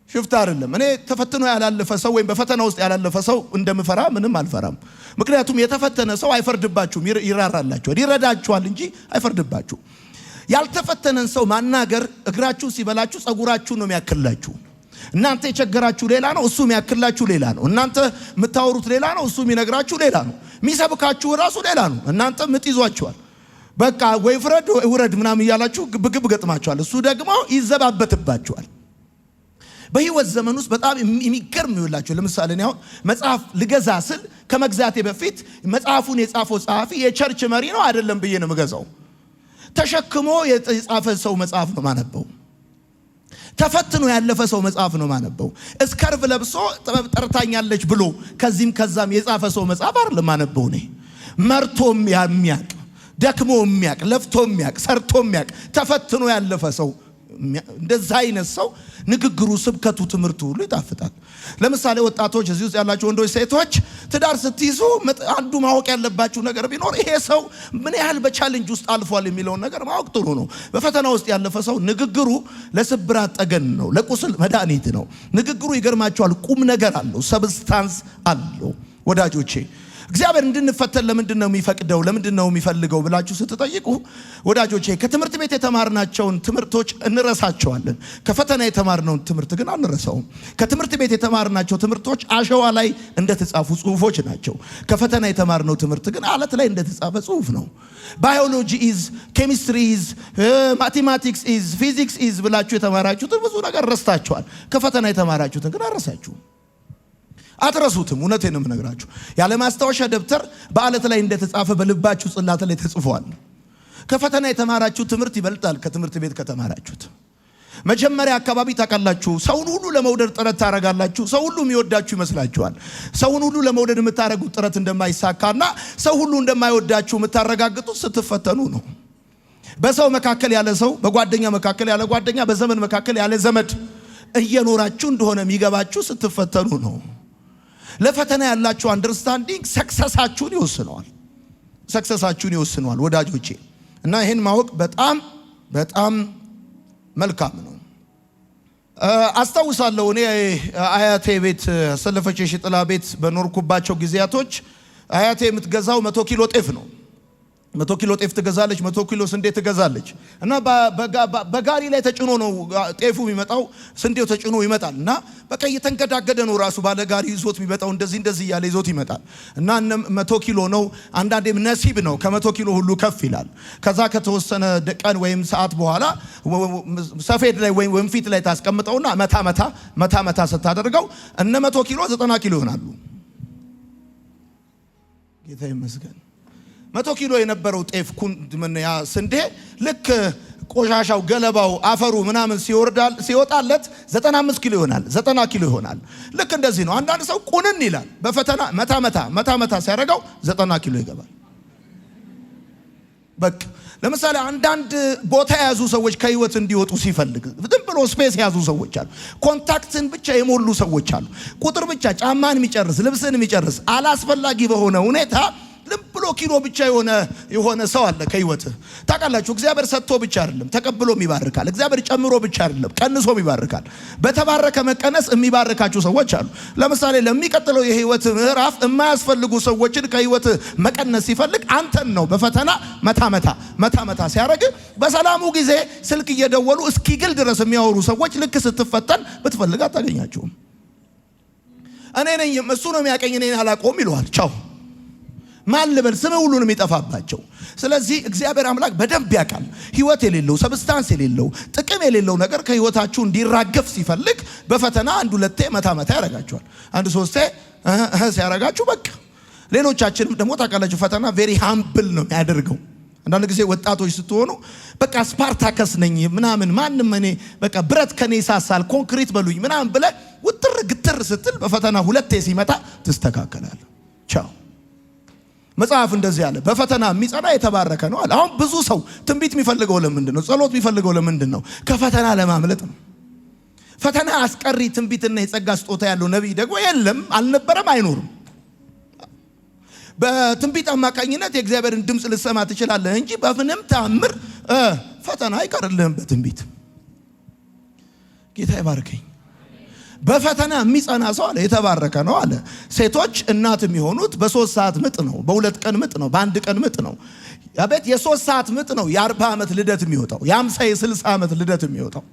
ሽፍታ አይደለም። እኔ ተፈትኖ ያላለፈ ሰው ወይም በፈተና ውስጥ ያላለፈ ሰው እንደምፈራ ምንም አልፈራም። ምክንያቱም የተፈተነ ሰው አይፈርድባችሁም፣ ይራራላችኋል፣ ይረዳችኋል እንጂ አይፈርድባችሁም። ያልተፈተነን ሰው ማናገር እግራችሁ ሲበላችሁ ጸጉራችሁ ነው የሚያክላችሁ። እናንተ የቸገራችሁ ሌላ ነው፣ እሱ የሚያክላችሁ ሌላ ነው። እናንተ የምታወሩት ሌላ ነው፣ እሱ የሚነግራችሁ ሌላ ነው። የሚሰብካችሁ ራሱ ሌላ ነው። እናንተ ምጥ ይዟችኋል። በቃ ወይ ፍረድ ውረድ ምናምን እያላችሁ ግብግብ ገጥማችኋል። እሱ ደግሞ ይዘባበትባችኋል። በህይወት ዘመን ውስጥ በጣም የሚገርም ይውላችሁ። ለምሳሌ እኔ አሁን መጽሐፍ ልገዛ ስል ከመግዛቴ በፊት መጽሐፉን የጻፈው ጸሐፊ የቸርች መሪ ነው አይደለም ብዬ ነው የምገዛው። ተሸክሞ የጻፈ ሰው መጽሐፍ ነው ማነበው። ተፈትኖ ያለፈ ሰው መጽሐፍ ነው ማነበው። እስከርቭ ለብሶ ጠርታኛለች ብሎ ከዚህም ከዛም የጻፈ ሰው መጽሐፍ አይደለም ማነበው። እኔ መርቶም የሚያቅ ደክሞ የሚያቅ ለፍቶ የሚያቅ ሰርቶ የሚያቅ ተፈትኖ ያለፈ ሰው እንደዛ አይነት ሰው ንግግሩ፣ ስብከቱ፣ ትምህርቱ ሁሉ ይጣፍጣል። ለምሳሌ ወጣቶች እዚህ ውስጥ ያላችሁ ወንዶች፣ ሴቶች ትዳር ስትይዙ አንዱ ማወቅ ያለባችሁ ነገር ቢኖር ይሄ ሰው ምን ያህል በቻሌንጅ ውስጥ አልፏል የሚለውን ነገር ማወቅ ጥሩ ነው። በፈተና ውስጥ ያለፈ ሰው ንግግሩ ለስብራት ጠገን ነው፣ ለቁስል መድኃኒት ነው። ንግግሩ ይገርማችኋል፣ ቁም ነገር አለው፣ ሰብስታንስ አለው ወዳጆቼ። እግዚአብሔር እንድንፈተን ለምንድን ነው የሚፈቅደው? ለምንድን ነው የሚፈልገው ብላችሁ ስትጠይቁ ወዳጆቼ ከትምህርት ቤት የተማርናቸውን ትምህርቶች እንረሳቸዋለን። ከፈተና የተማርነውን ትምህርት ግን አንረሳውም። ከትምህርት ቤት የተማርናቸው ትምህርቶች አሸዋ ላይ እንደተጻፉ ጽሁፎች ናቸው። ከፈተና የተማርነው ትምህርት ግን አለት ላይ እንደተጻፈ ጽሁፍ ነው። ባዮሎጂ ኢዝ፣ ኬሚስትሪ ኢዝ፣ ማቴማቲክስ ኢዝ፣ ፊዚክስ ኢዝ ብላችሁ የተማራችሁትን ብዙ ነገር ረስታችኋል። ከፈተና የተማራችሁትን ግን አረሳችሁም፣ አትረሱትም። እውነቴን ነው የምነግራችሁ። ያለ ማስታወሻ ደብተር በአለት ላይ እንደተጻፈ በልባችሁ ጽላት ላይ ተጽፏል። ከፈተና የተማራችሁ ትምህርት ይበልጣል ከትምህርት ቤት ከተማራችሁት። መጀመሪያ አካባቢ ታውቃላችሁ፣ ሰውን ሁሉ ለመውደድ ጥረት ታረጋላችሁ። ሰው ሁሉ የሚወዳችሁ ይመስላችኋል። ሰውን ሁሉ ለመውደድ የምታረጉት ጥረት እንደማይሳካና ሰው ሁሉ እንደማይወዳችሁ የምታረጋግጡት ስትፈተኑ ነው። በሰው መካከል ያለ ሰው፣ በጓደኛ መካከል ያለ ጓደኛ፣ በዘመን መካከል ያለ ዘመድ እየኖራችሁ እንደሆነ የሚገባችሁ ስትፈተኑ ነው። ለፈተና ያላችሁ አንደርስታንዲንግ ሰክሰሳችሁን ይወስነዋል ወዳጆቼ። እና ይሄን ማወቅ በጣም በጣም መልካም ነው። አስታውሳለሁ እኔ አያቴ ቤት ሰለፈች የሽጥላ ቤት በኖርኩባቸው ጊዜያቶች አያቴ የምትገዛው 100 ኪሎ ጤፍ ነው። 100 ኪሎ ጤፍ ትገዛለች፣ 100 ኪሎ ስንዴ ትገዛለች። እና በጋሪ ላይ ተጭኖ ነው ጤፉ የሚመጣው፣ ስንዴው ተጭኖ ይመጣል። እና በቃ እየተንገዳገደ ነው ራሱ ባለ ጋሪ ይዞት የሚመጣው፣ እንደዚህ እያለ ይዞት ይመጣል። እና 100 ኪሎ ነው፣ አንዳንዴም ነሲብ ነው፣ ከ100 ኪሎ ሁሉ ከፍ ይላል። ከዛ ከተወሰነ ቀን ወይም ሰዓት በኋላ ሰፌድ ላይ ወይም ወንፊት ላይ ታስቀምጠውና መታ ስታደርገው እነ 100 ኪሎ 90 ኪሎ ይሆናሉ። ጌታ ይመስገን። 100 ኪሎ የነበረው ጤፍ ያ ስንዴ ልክ ቆሻሻው፣ ገለባው፣ አፈሩ ምናምን ሲወጣለት 95 ኪሎ ይሆናል፣ 90 ኪሎ ይሆናል። ልክ እንደዚህ ነው። አንዳንድ ሰው ቁንን ይላል፣ በፈተና መታ ሲያደርገው 90 ኪሎ ይገባል። በቃ ለምሳሌ አንዳንድ ቦታ የያዙ ሰዎች ከህይወት እንዲወጡ ሲፈልግ ዝም ብሎ ስፔስ የያዙ ሰዎች አሉ። ኮንታክትን ብቻ የሞሉ ሰዎች አሉ። ቁጥር ብቻ ጫማን የሚጨርስ ልብስን የሚጨርስ አላስፈላጊ በሆነ ሁኔታ ልብ ብሎ ኪሎ ብቻ የሆነ ሰው አለ ከህይወት። ታውቃላችሁ እግዚአብሔር ሰጥቶ ብቻ አይደለም ተቀብሎም ይባርካል። እግዚአብሔር ጨምሮ ብቻ አይደለም ቀንሶም ይባርካል። በተባረከ መቀነስ የሚባርካችሁ ሰዎች አሉ። ለምሳሌ ለሚቀጥለው የህይወት ምዕራፍ የማያስፈልጉ ሰዎችን ከህይወት መቀነስ ሲፈልግ አንተን ነው በፈተና መታ ሲያደርግ፣ በሰላሙ ጊዜ ስልክ እየደወሉ እስኪግል ድረስ የሚያወሩ ሰዎች ልክ ስትፈተን ብትፈልግ አታገኛቸውም። እኔ ነኝ እሱ ነው የሚያቀኝ እኔ አላቆም ይለዋል። ቻው ማን ልበል? ስም ሁሉ ነው የሚጠፋባቸው። ስለዚህ እግዚአብሔር አምላክ በደንብ ያውቃል። ህይወት የሌለው ሰብስታንስ የሌለው ጥቅም የሌለው ነገር ከህይወታችሁ እንዲራገፍ ሲፈልግ በፈተና አንድ ሁለቴ መታ ያደርጋቸዋል። አንድ ሶስቴ ሲያረጋችሁ በቃ ሌሎቻችንም ደግሞ ታውቃላችሁ ፈተና ቬሪ ሃምብል ነው የሚያደርገው። አንዳንድ ጊዜ ወጣቶች ስትሆኑ በቃ ስፓርታከስ ነኝ ምናምን ማንም እኔ በቃ ብረት ከኔ ይሳሳል ኮንክሪት በሉኝ ምናምን ብለ ውጥር ግትር ስትል በፈተና ሁለቴ ሲመጣ ትስተካከላል። ቻው። መጽሐፍ እንደዚህ ያለ በፈተና የሚጸና የተባረከ ነው አለ። አሁን ብዙ ሰው ትንቢት የሚፈልገው ለምንድን ነው? ጸሎት የሚፈልገው ለምንድን ነው? ከፈተና ለማምለጥ ነው። ፈተና አስቀሪ ትንቢትና የጸጋ ስጦታ ያለው ነቢይ ደግሞ የለም፣ አልነበረም፣ አይኖርም። በትንቢት አማካኝነት የእግዚአብሔርን ድምጽ ልሰማ ትችላለህ እንጂ በምንም ተአምር ፈተና አይቀርልህም። በትንቢት ጌታ ይባርከኝ። በፈተና የሚጸና ሰው አለ የተባረከ ነው አለ። ሴቶች እናት የሚሆኑት በ3 ሰዓት ምጥ ነው፣ በ2 ቀን ምጥ ነው፣ በ1 ቀን ምጥ ነው። አቤት የ3 ሰዓት ምጥ ነው የ40 ዓመት ልደት የሚወጣው፣ የ50 የ60 ዓመት ልደት የሚወጣው።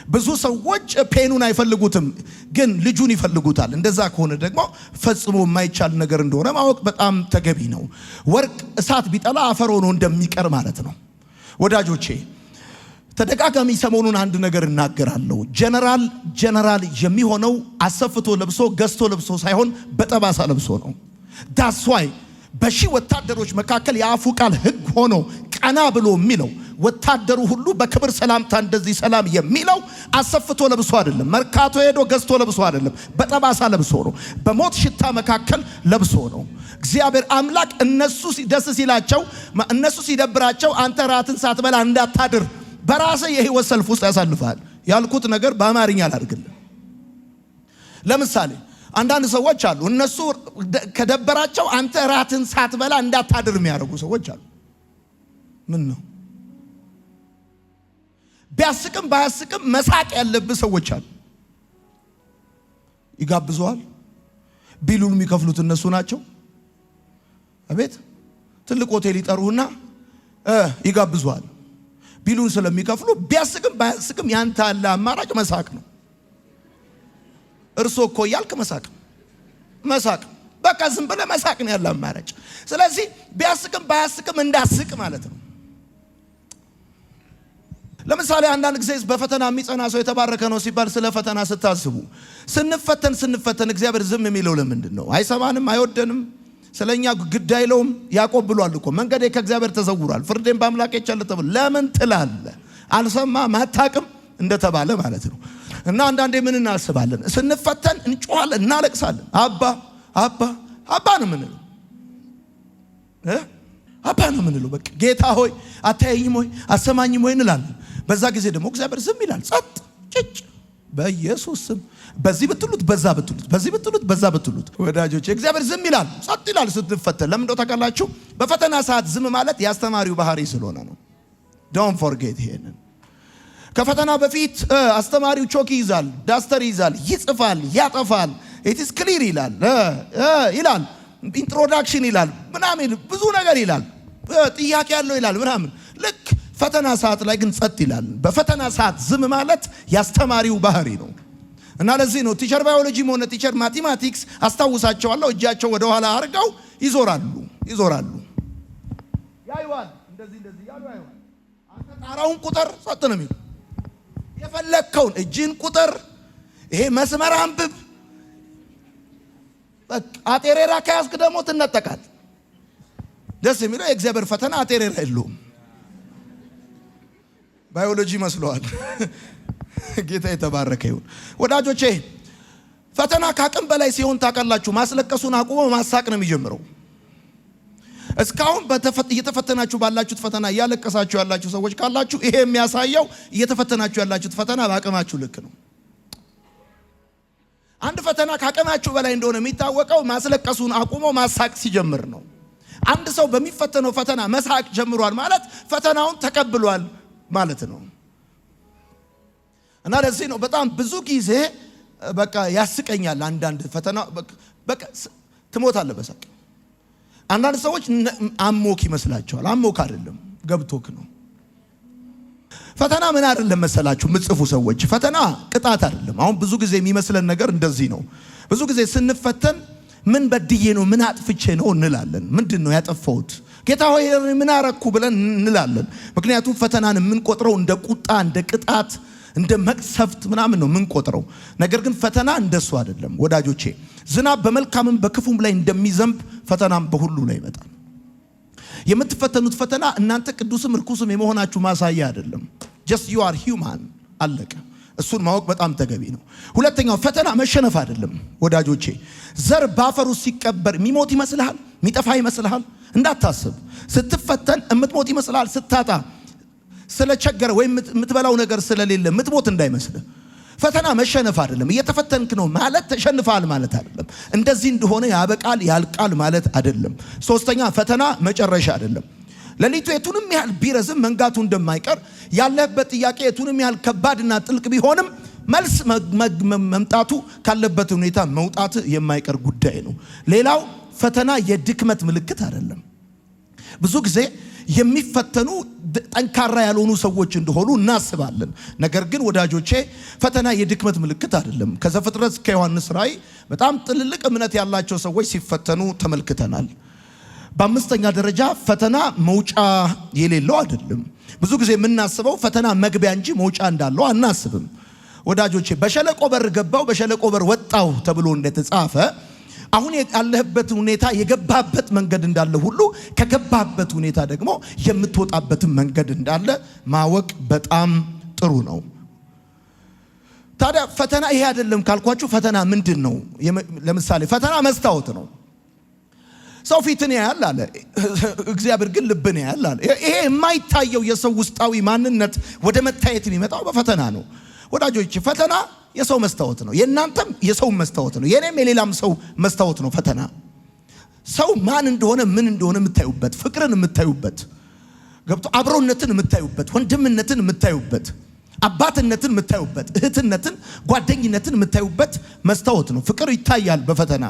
ብዙ ሰዎች ፔኑን አይፈልጉትም ግን ልጁን ይፈልጉታል። እንደዛ ከሆነ ደግሞ ፈጽሞ የማይቻል ነገር እንደሆነ ማወቅ በጣም ተገቢ ነው። ወርቅ እሳት ቢጠላ አፈር ሆኖ እንደሚቀር ማለት ነው። ወዳጆቼ ተደጋጋሚ ሰሞኑን አንድ ነገር እናገራለሁ። ጀነራል የሚሆነው አሰፍቶ ለብሶ ገዝቶ ለብሶ ሳይሆን በጠባሳ ለብሶ ነው። ዳስ ዋይ በሺህ ወታደሮች መካከል የአፉ ቃል ሕግ ሆኖ ቀና ብሎ የሚለው ወታደሩ ሁሉ በክብር ሰላምታ እንደዚህ ሰላም የሚለው አሰፍቶ ለብሶ አይደለም። መርካቶ ሄዶ ገዝቶ ለብሶ አይደለም። በጠባሳ ለብሶ ነው። በሞት ሽታ መካከል ለብሶ ነው። እግዚአብሔር አምላክ እነሱ ደስ ሲላቸው እነሱ ሲደብራቸው አንተ ራትን ሳትበላ እንዳታድር በራሴ የህይወት ሰልፍ ውስጥ ያሳልፋል። ያልኩት ነገር በአማርኛ አላድርግልህ። ለምሳሌ አንዳንድ ሰዎች አሉ እነሱ ከደበራቸው አንተ ራትን ሳትበላ እንዳታድር የሚያደርጉ ሰዎች አሉ። ምን ነው ቢያስቅም ባያስቅም መሳቅ ያለብህ ሰዎች አሉ። ይጋብዘዋል። ቢሉን የሚከፍሉት እነሱ ናቸው። አቤት ትልቅ ሆቴል ይጠሩና ይጋብዘዋል። ቢሉን ስለሚከፍሉ ቢያስቅም ባያስቅም ያንተ ያለ አማራጭ መሳቅ ነው። እርሶ እኮ ያልክ መሳቅ በቃ ዝም ብለህ መሳቅ ነው ያለ አማራጭ። ስለዚህ ቢያስቅም ባያስቅም እንዳስቅ ማለት ነው። ለምሳሌ አንዳንድ ጊዜ በፈተና የሚጸና ሰው የተባረከ ነው ሲባል ስለ ፈተና ስታስቡ ስንፈተን እግዚአብሔር ዝም የሚለው ለምንድን ነው? አይሰማንም? አይወደንም? ስለኛ ግድ አይለውም? ያዕቆብ ብሏል እኮ መንገዴ ከእግዚአብሔር ተሰውሯል፣ ፍርዴን በአምላኬ ቸል ተብሎ ለምን ትላለህ? አልሰማም አታቅም እንደተባለ ማለት ነው። እና አንዳንዴ ምን እናስባለን? ስንፈተን እንጮሃለን፣ እናለቅሳለን። አባ ነው ምንለው፣ አባ ነው ምንለው። በቃ ጌታ ሆይ አታየኝም ሆይ አሰማኝም ሆይ እንላለን። በዛ ጊዜ ደግሞ እግዚአብሔር ዝም ይላል፣ ጸጥ ጭጭ። በኢየሱስ ስም በዚህ ብትሉት በዛ ብትሉት በዚህ ብትሉት በዛ ብትሉት ወዳጆች እግዚአብሔር ዝም ይላል፣ ጸጥ ይላል ስትፈተን። ለምን እንደው ታውቃላችሁ? በፈተና ሰዓት ዝም ማለት ያስተማሪው ባህሪ ስለሆነ ነው። ዶንት ፎርጌት ይሄንን። ከፈተና በፊት አስተማሪው ቾክ ይዛል፣ ዳስተር ይዛል፣ ይጽፋል፣ ያጠፋል፣ ኢትስ ክሊር ይላል፣ ኢንትሮዳክሽን ይላል፣ ምናምን ብዙ ነገር ይላል፣ ጥያቄ ያለው ይላል ምናምን። ልክ ፈተና ሰዓት ላይ ግን ጸጥ ይላል። በፈተና ሰዓት ዝም ማለት ያስተማሪው ባህሪ ነው። እና ለዚህ ነው ቲቸር ባዮሎጂም ሆነ ቲቸር ማቴማቲክስ አስታውሳቸዋለሁ እጃቸው ወደ ኋላ አድርገው ይዞራሉ። ያዩዋል፣ እንደዚህ ያዩ ያዩዋል። አንተ ጣራውን ቁጥር ጸጥ ነው የሚሉ የፈለከውን እጅን ቁጥር ይሄ መስመር አንብብ። አጤሬራ ከያዝክ ደግሞ ትነጠቃል። ደስ የሚለው የእግዚአብሔር ፈተና አጤሬራ የለውም። ባዮሎጂ መስለዋል። ጌታ የተባረከ ይሁን። ወዳጆቼ ፈተና ካቅም በላይ ሲሆን ታውቃላችሁ ማስለቀሱን አቁሞ ማሳቅ ነው የሚጀምረው። እስካሁን እየተፈተናችሁ ባላችሁት ፈተና እያለቀሳችሁ ያላችሁ ሰዎች ካላችሁ ይሄ የሚያሳየው እየተፈተናችሁ ያላችሁት ፈተና በአቅማችሁ ልክ ነው። አንድ ፈተና ካቅማችሁ በላይ እንደሆነ የሚታወቀው ማስለቀሱን አቁሞ ማሳቅ ሲጀምር ነው። አንድ ሰው በሚፈተነው ፈተና መሳቅ ጀምሯል ማለት ፈተናውን ተቀብሏል ማለት ነው። እና ለዚህ ነው በጣም ብዙ ጊዜ በቃ ያስቀኛል። አንዳንድ ፈተና በቃ ትሞታለህ በሳቅ። አንዳንድ ሰዎች አሞክ ይመስላቸዋል። አሞክ አይደለም፣ ገብቶክ ነው። ፈተና ምን አይደለም መሰላችሁ ምጽፉ ሰዎች፣ ፈተና ቅጣት አይደለም። አሁን ብዙ ጊዜ የሚመስለን ነገር እንደዚህ ነው። ብዙ ጊዜ ስንፈተን ምን በድዬ ነው ምን አጥፍቼ ነው እንላለን። ምንድነው ያጠፋሁት ጌታ ሆይ ምን አረኩ ብለን እንላለን። ምክንያቱም ፈተናን የምንቆጥረው እንደ ቁጣ፣ እንደ ቅጣት፣ እንደ መቅሰፍት ምናምን ነው የምንቆጥረው። ነገር ግን ፈተና እንደሱ አይደለም ወዳጆቼ። ዝናብ በመልካምም በክፉም ላይ እንደሚዘንብ ፈተናም በሁሉ ላይ ይመጣል። የምትፈተኑት ፈተና እናንተ ቅዱስም ርኩስም የመሆናችሁ ማሳያ አይደለም። just you are human አለቀ። እሱን ማወቅ በጣም ተገቢ ነው። ሁለተኛው ፈተና መሸነፍ አይደለም ወዳጆቼ። ዘር ባፈሩ ሲቀበር የሚሞት ይመስልሃል? የሚጠፋ ይመስልሃል? እንዳታስብ። ስትፈተን እምትሞት ይመስልሃል? ስታጣ ስለቸገረ ወይ የምትበላው ነገር ስለሌለ የምትሞት እንዳይመስልህ። ፈተና መሸነፍ አይደለም። እየተፈተንክ ነው ማለት ተሸንፈሃል ማለት አይደለም። እንደዚህ እንደሆነ ያበቃል ያልቃል ማለት አይደለም። ሶስተኛ ፈተና መጨረሻ አይደለም። ሌሊቱ የቱንም ያህል ቢረዝም መንጋቱ እንደማይቀር ያለበት ጥያቄ የቱንም ያህል ከባድና ጥልቅ ቢሆንም መልስ መምጣቱ ካለበት ሁኔታ መውጣት የማይቀር ጉዳይ ነው። ሌላው ፈተና የድክመት ምልክት አይደለም። ብዙ ጊዜ የሚፈተኑ ጠንካራ ያልሆኑ ሰዎች እንደሆኑ እናስባለን። ነገር ግን ወዳጆቼ ፈተና የድክመት ምልክት አይደለም። ከዘፍጥረት እስከ ዮሐንስ ራእይ በጣም ጥልቅ እምነት ያላቸው ሰዎች ሲፈተኑ ተመልክተናል። በአምስተኛ ደረጃ ፈተና መውጫ የሌለው አይደለም። ብዙ ጊዜ የምናስበው ፈተና መግቢያ እንጂ መውጫ እንዳለው አናስብም። ወዳጆቼ በሸለቆ በር ገባው በሸለቆ በር ወጣው ተብሎ እንደተጻፈ አሁን ያለህበት ሁኔታ የገባበት መንገድ እንዳለ ሁሉ ከገባበት ሁኔታ ደግሞ የምትወጣበት መንገድ እንዳለ ማወቅ በጣም ጥሩ ነው። ታዲያ ፈተና ይሄ አይደለም ካልኳችሁ ፈተና ምንድነው? ለምሳሌ ፈተና መስታወት ነው። ሰው ፊትን ያያል አለ፣ እግዚአብሔር ግን ልብን ያያል አለ። ይሄ የማይታየው የሰው ውስጣዊ ማንነት ወደ መታየት የሚመጣው በፈተና ነው። ወዳጆች ፈተና የሰው መስታወት ነው። የእናንተም የሰው መስታወት ነው። የኔም የሌላም ሰው መስታወት ነው ፈተና። ሰው ማን እንደሆነ ምን እንደሆነ የምታዩበት፣ ፍቅርን የምታዩበት፣ ገብቶ አብሮነትን የምታዩበት፣ ወንድምነትን የምታዩበት፣ አባትነትን የምታዩበት፣ እህትነትን፣ ጓደኝነትን የምታዩበት መስታወት ነው። ፍቅር ይታያል በፈተና።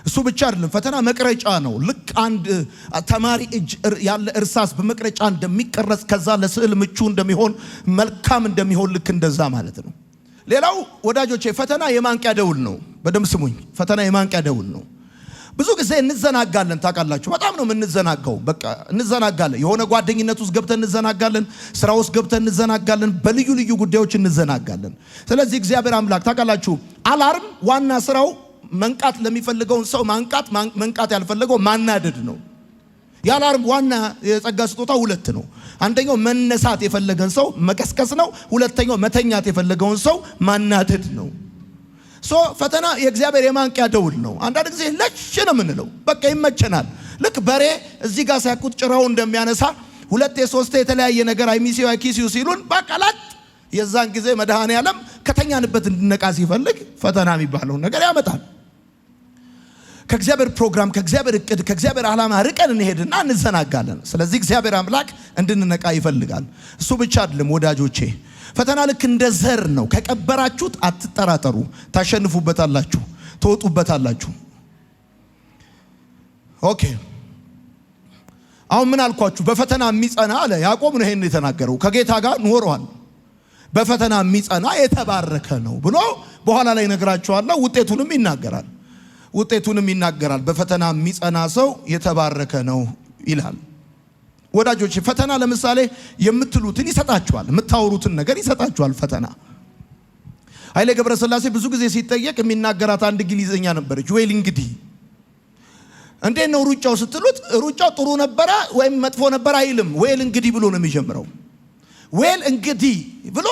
እሱ ብቻ አይደለም፣ ፈተና መቅረጫ ነው። ልክ አንድ ተማሪ እጅ ያለ እርሳስ በመቅረጫ እንደሚቀረጽ ከዛ ለስዕል ምቹ እንደሚሆን መልካም እንደሚሆን ልክ እንደዛ ማለት ነው። ሌላው ወዳጆቼ ፈተና የማንቂያ ደውል ነው። በደም ስሙኝ፣ ፈተና የማንቂያ ደውል ነው። ብዙ ጊዜ እንዘናጋለን። ታውቃላችሁ፣ በጣም ነው የምንዘናጋው። በቃ እንዘናጋለን። የሆነ ጓደኝነት ውስጥ ገብተን እንዘናጋለን። ስራ ውስጥ ገብተን እንዘናጋለን። በልዩ ልዩ ጉዳዮች እንዘናጋለን። ስለዚህ እግዚአብሔር አምላክ ታውቃላችሁ፣ አላርም ዋና ስራው መንቃት ለሚፈልገውን ሰው ማንቃት፣ መንቃት ያልፈለገው ማናደድ ነው። የአላርም ዋና የጸጋ ስጦታ ሁለት ነው። አንደኛው መነሳት የፈለገን ሰው መቀስቀስ ነው። ሁለተኛው መተኛት የፈለገውን ሰው ማናደድ ነው። ፈተና የእግዚአብሔር የማንቂያ ደውል ነው። አንዳንድ ጊዜ ለሽ ነው የምንለው፣ በቃ ይመቸናል። ልክ በሬ እዚህ ጋር ሲያቁት ጭራው እንደሚያነሳ ሁለቴ ሶስቴ የተለያየ ነገር አይሚሲው አይኪሲው ሲሉን በቃላት የዛን ጊዜ መድኃኔዓለም ከተኛንበት እንድነቃ ሲፈልግ ፈተና የሚባለውን ነገር ያመጣል። ከእግዚአብሔር ፕሮግራም፣ ከእግዚአብሔር እቅድ፣ ከእግዚአብሔር ዓላማ ርቀን እንሄድና እንዘናጋለን። ስለዚህ እግዚአብሔር አምላክ እንድንነቃ ይፈልጋል። እሱ ብቻ አይደለም ወዳጆቼ፣ ፈተና ልክ እንደ ዘር ነው። ከቀበራችሁት አትጠራጠሩ፣ ታሸንፉበታላችሁ፣ ትወጡበታላችሁ። ኦኬ፣ አሁን ምን አልኳችሁ? በፈተና የሚጸና አለ ያዕቆብ ነው ይሄን የተናገረው። ከጌታ ጋር ኖሯል። በፈተና የሚጸና የተባረከ ነው ብሎ በኋላ ላይ ነግራችኋለሁ። ውጤቱንም ይናገራል። በፈተና የሚጸና ሰው የተባረከ ነው ይላል። ወዳጆች ፈተና ለምሳሌ የምትሉትን ይሰጣችኋል፣ የምታወሩትን ነገር ይሰጣችኋል። ፈተና ኃይሌ ገብረስላሴ ብዙ ጊዜ ሲጠየቅ የሚናገራት አንድ እንግሊዘኛ ነበረች። ዌል እንግዲህ እንዴት ነው ሩጫው ስትሉት ሩጫው ጥሩ ነበረ ወይም መጥፎ ነበረ አይልም። ዌል እንግዲህ ብሎ ነው የሚጀምረው። ዌል እንግዲህ ብሎ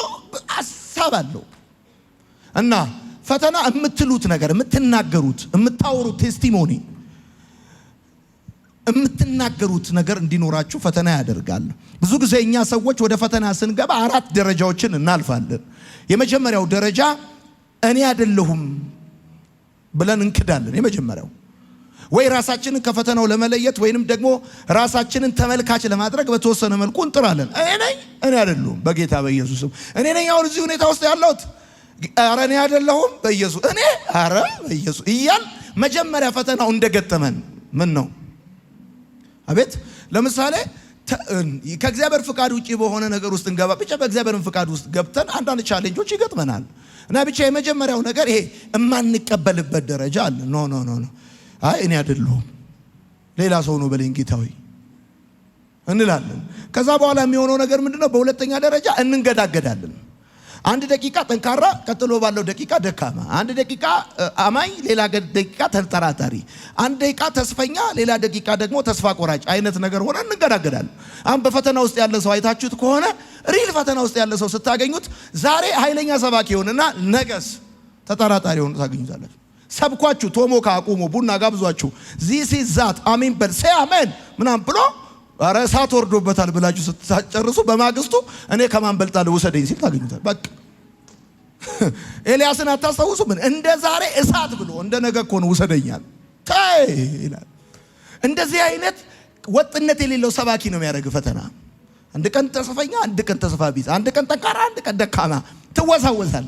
ሐሳብ አለው። እና ፈተና የምትሉት ነገር፣ የምትናገሩት፣ የምታወሩት ቴስቲሞኒ፣ የምትናገሩት ነገር እንዲኖራችሁ ፈተና ያደርጋል። ብዙ ጊዜ እኛ ሰዎች ወደ ፈተና ስንገባ 4 ደረጃዎችን እናልፋለን። የመጀመሪያው ደረጃ እኔ አይደለሁም ብለን እንክዳለን። የመጀመሪያው ወይ ራሳችንን ከፈተናው ለመለየት ወይንም ደግሞ ራሳችንን ተመልካች ለማድረግ በተወሰነ መልኩ እንጥራለን። እኔ አይደለሁም በጌታ በኢየሱስም እኔ ነኝ አሁን እዚህ ሁኔታ ውስጥ ያለሁት፣ ኧረ እኔ አይደለሁም በኢየሱስ እኔ ኧረ በኢየሱስ እያል መጀመሪያ ፈተናው እንደገጠመን ምን ነው አቤት። ለምሳሌ ከእግዚአብሔር ፍቃድ ውጪ በሆነ ነገር ውስጥ እንገባ ብቻ በእግዚአብሔር ፍቃድ ውስጥ ገብተን አንዳንድ ቻሌንጆች ይገጥመናል። እና ብቻ የመጀመሪያው ነገር ይሄ የማንቀበልበት ደረጃ አለ። ኖ አይ እኔ አይደለሁም ሌላ ሰው ነው በለኝ ጌታዊ እንላለን። ከዛ በኋላ የሚሆነው ነገር ምንድነው? በሁለተኛ ደረጃ እንንገዳገዳለን። አንድ ደቂቃ ጠንካራ፣ ቀጥሎ ባለው ደቂቃ ደካማ፣ አንድ ደቂቃ አማኝ፣ ሌላ ደቂቃ ተጠራጣሪ፣ አንድ ደቂቃ ተስፈኛ፣ ሌላ ደቂቃ ደግሞ ተስፋ ቆራጭ አይነት ነገር ሆነ እንገዳገዳለን። አሁን በፈተና ውስጥ ያለ ሰው አይታችሁት ከሆነ ሪል ፈተና ውስጥ ያለ ሰው ስታገኙት ዛሬ ኃይለኛ ሰባኪ ይሆንና ነገስ ተጠራጣሪ ሆኖ ታገኙታላችሁ። ሰብኳችሁ ቶሞካ አቁሞ ቡና ጋብዟችሁ ዚስ ኢዝ ዛት አሜን በል ሴ አሜን ምናምን ብሎ ኧረ እሳት ወርዶበታል ብላችሁ ስትጨርሱ በማግስቱ እኔ ከማን በልጣለሁ ውሰደኝ ሲል ታገኙታል። በቃ ኤልያስን አታስታውሱ? ምን እንደ ዛሬ እሳት ብሎ እንደ ነገ እኮ ነው ውሰደኛል ታይ ይላል። እንደዚህ አይነት ወጥነት የሌለው ሰባኪ ነው የሚያደርግ ፈተና። አንድ ቀን ተስፈኛ፣ አንድ ቀን ተስፋ ቢስ፣ አንድ ቀን ጠንካራ፣ አንድ ቀን ደካማ ትወዛወዛል።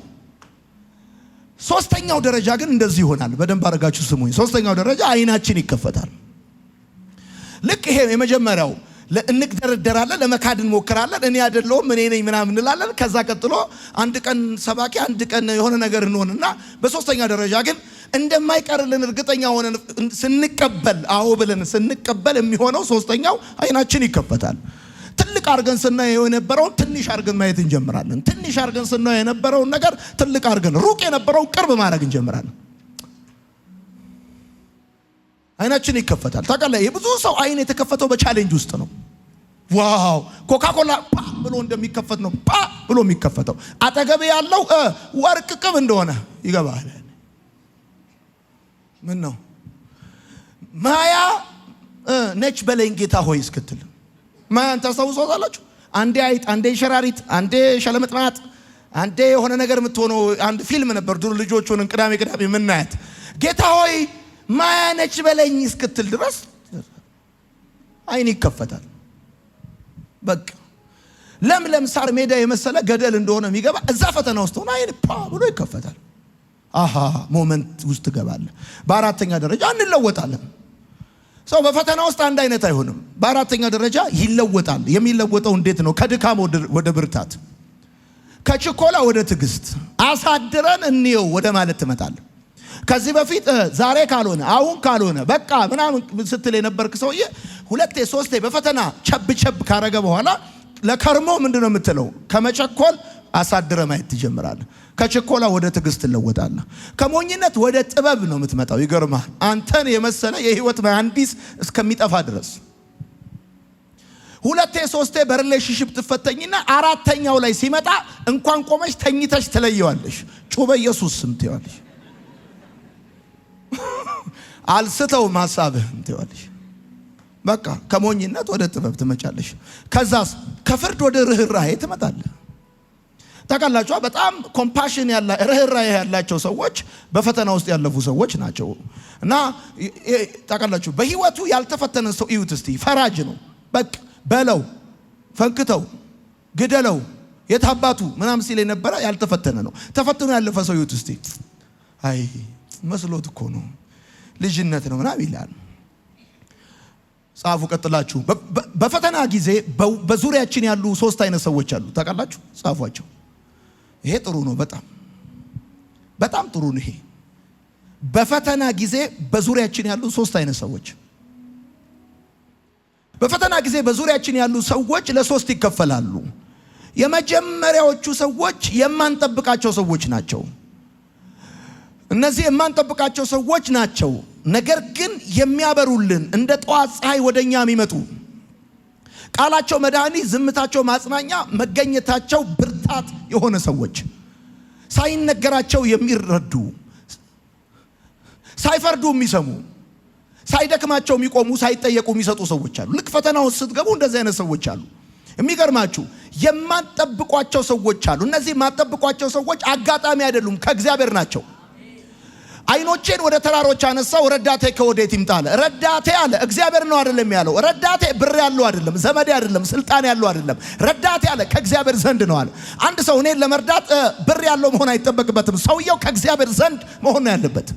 ሶስተኛው ደረጃ ግን እንደዚህ ይሆናል። በደንብ አድርጋችሁ ስሙኝ። ሶስተኛው ደረጃ አይናችን ይከፈታል። ልክ ይሄ የመጀመሪያው እንግደረደራለን፣ ለመካድ እንሞክራለን፣ እኔ አይደለሁም እኔ ነኝ ምናምን እንላለን። ከዛ ቀጥሎ አንድ ቀን ሰባኪ፣ አንድ ቀን የሆነ ነገር እንሆንና በሶስተኛ ደረጃ ግን እንደማይቀርልን እርግጠኛ ሆነን ስንቀበል፣ አዎ ብለን ስንቀበል የሚሆነው ሶስተኛው አይናችን ይከፈታል። ትልቅ አርገን ስናየው የነበረውን ትንሽ አርገን ማየት እንጀምራለን። ትንሽ አርገን ስናየው የነበረውን ነገር ትልቅ አርገን፣ ሩቅ የነበረውን ቅርብ ማድረግ እንጀምራለን። አይናችን ይከፈታል። ታውቃለህ፣ የብዙ ሰው አይን የተከፈተው በቻሌንጅ ውስጥ ነው። ዋው ኮካኮላ ፓ ብሎ እንደሚከፈት ነው ፓ ብሎ የሚከፈተው። አጠገብ ያለው ወርቅ ቅብ እንደሆነ ይገባል። ምን ነው ማያ ነች በለኝ ጌታ ሆይ እስክትል ማያን ታስታውሷታላችሁ? አንዴ አይጥ፣ አንዴ ሸራሪት፣ አንዴ ሸለመጥማጥ፣ አንዴ የሆነ ነገር የምትሆነው አንድ ፊልም ነበር ድሮ ልጆች ሆነን ቅዳሜ የምናያት። ጌታ ሆይ ማያ ነች በለኝ እስክትል ድረስ አይን ይከፈታል። በቃ ለምለም ሳር ሜዳ የመሰለ ገደል እንደሆነ የሚገባ እዛ ፈተና ውስጥ ሆነ አይን ፓ ብሎ ይከፈታል። አሃ ሞመንት ውስጥ ገባለህ። በአራተኛ ደረጃ እንለወጣለን። ሰው በፈተና ውስጥ አንድ አይነት አይሆንም። በአራተኛ ደረጃ ይለወጣል። የሚለወጠው እንዴት ነው? ከድካም ወደ ብርታት፣ ከችኮላ ወደ ትዕግስት፣ አሳድረን እንየው ወደ ማለት ትመጣለህ። ከዚህ በፊት ዛሬ ካልሆነ አሁን ካልሆነ በቃ ምናምን ስትል የነበርክ ሰውዬ ሁለቴ ሶስቴ በፈተና ቸብ ካረገ በኋላ ለከርሞ ምንድነው የምትለው? ከመቸኮል አሳድረ ማየት ትጀምራለህ። ከችኮላ ወደ ትዕግስት ትለወጣለህ። ከሞኝነት ወደ ጥበብ ነው የምትመጣው። ይገርማል። አንተን የመሰለ የህይወት መሐንዲስ እስከሚጠፋ ድረስ ሁለቴ ሶስቴ በሪሌሽንሺፕ ትፈተኝና አራተኛው ላይ ሲመጣ እንኳን ቆመሽ ተኝተሽ ትለየዋለሽ። ጩበ ኢየሱስ ስም ትይዋለሽ። አልስተው ማሳብህ ትይዋለሽ። በቃ ከሞኝነት ወደ ጥበብ ትመጫለሽ። ከዛስ ከፍርድ ወደ ርህራሄ ትመጣለህ። ታውቃላችሁ በጣም ኮምፓሽን ርህራሄ ያላቸው ሰዎች በፈተና ውስጥ ያለፉ ሰዎች ናቸው። እና ታውቃላችሁ በህይወቱ ያልተፈተነ ሰው እዩት እስቲ። ፈራጅ ነው። በቃ በለው፣ ፈንክተው፣ ግደለው፣ የታባቱ ምናምን ሲል የነበረ ያልተፈተነ ነው። ተፈትኖ ያለፈ ሰው እዩት እስቲ። አይ መስሎት እኮ ነው ልጅነት ነው ምናምን ይላል። ጻፉ ቀጥላችሁ። በፈተና ጊዜ በዙሪያችን ያሉ ሶስት አይነት ሰዎች አሉ። ታውቃላችሁ? ጻፏቸው። ይሄ ጥሩ ነው። በጣም ጥሩ ነው። ይሄ በፈተና ጊዜ በዙሪያችን ያሉ ሶስት አይነት ሰዎች። በፈተና ጊዜ በዙሪያችን ያሉ ሰዎች ለሶስት ይከፈላሉ። የመጀመሪያዎቹ ሰዎች የማንጠብቃቸው ሰዎች ናቸው። እነዚህ የማንጠብቃቸው ሰዎች ናቸው። ነገር ግን የሚያበሩልን እንደ ጠዋት ፀሐይ ወደኛ የሚመጡ፣ ቃላቸው መድኃኒት፣ ዝምታቸው ማጽናኛ፣ መገኘታቸው ብርታት የሆነ ሰዎች፣ ሳይነገራቸው የሚረዱ፣ ሳይፈርዱ የሚሰሙ፣ ሳይደክማቸው የሚቆሙ፣ ሳይጠየቁ የሚሰጡ ሰዎች አሉ። ልክ ፈተናውን ስትገቡ እንደዚህ አይነት ሰዎች አሉ። የሚገርማችሁ የማንጠብቋቸው ሰዎች አሉ። እነዚህ የማንጠብቋቸው ሰዎች አጋጣሚ አይደሉም፣ ከእግዚአብሔር ናቸው። አይኖቼን ወደ ተራሮች አነሳው፣ ረዳቴ ከወዴት ይምጣ አለ። ረዳቴ አለ እግዚአብሔር ነው አይደለም ያለው። ረዳቴ ብር ያለው አይደለም፣ ዘመድ አይደለም፣ ስልጣን ያለው አይደለም። ረዳቴ አለ ከእግዚአብሔር ዘንድ ነው አለ። አንድ ሰው እኔን ለመርዳት ብር ያለው መሆን አይጠበቅበትም። ሰውየው ከእግዚአብሔር ዘንድ መሆን ነው ያለበት።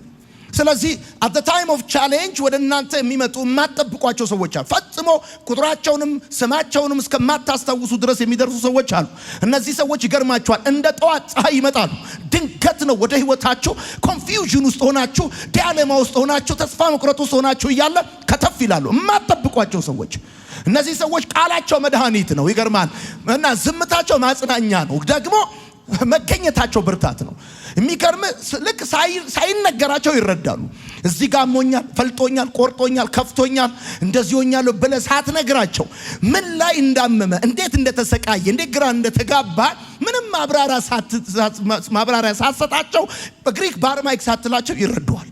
ስለዚህ at the time of challenge ወደ እናንተ የሚመጡ የማትጠብቋቸው ሰዎች አሉ። ፈጽሞ ቁጥራቸውንም ስማቸውንም እስከማታስታውሱ ድረስ የሚደርሱ ሰዎች አሉ። እነዚህ ሰዎች ይገርማቸዋል፣ እንደ ጠዋት ፀሐይ ይመጣሉ። ድንገት ነው ወደ ህይወታችሁ ኮንፊውዥን ውስጥ ሆናችሁ፣ ዲያሌማ ውስጥ ሆናችሁ፣ ተስፋ መቁረጥ ውስጥ ሆናችሁ እያለ ከተፍ ይላሉ። የማትጠብቋቸው ሰዎች። እነዚህ ሰዎች ቃላቸው መድኃኒት ነው። ይገርማል። እና ዝምታቸው ማጽናኛ ነው። ደግሞ መገኘታቸው ብርታት ነው። የሚገርም ልክ ሳይነገራቸው ይረዳሉ። እዚህ ጋር ሞኛል፣ ፈልጦኛል፣ ቆርጦኛል፣ ከፍቶኛል፣ እንደዚህ ሆኛል ብለህ ሳትነግራቸው ምን ላይ እንዳመመ እንዴት እንደተሰቃየ እንዴት ግራ እንደተጋባ ምንም ማብራሪያ ሳትሰጣቸው በግሪክ በአርማይክ ሳትላቸው ይረዱዋል።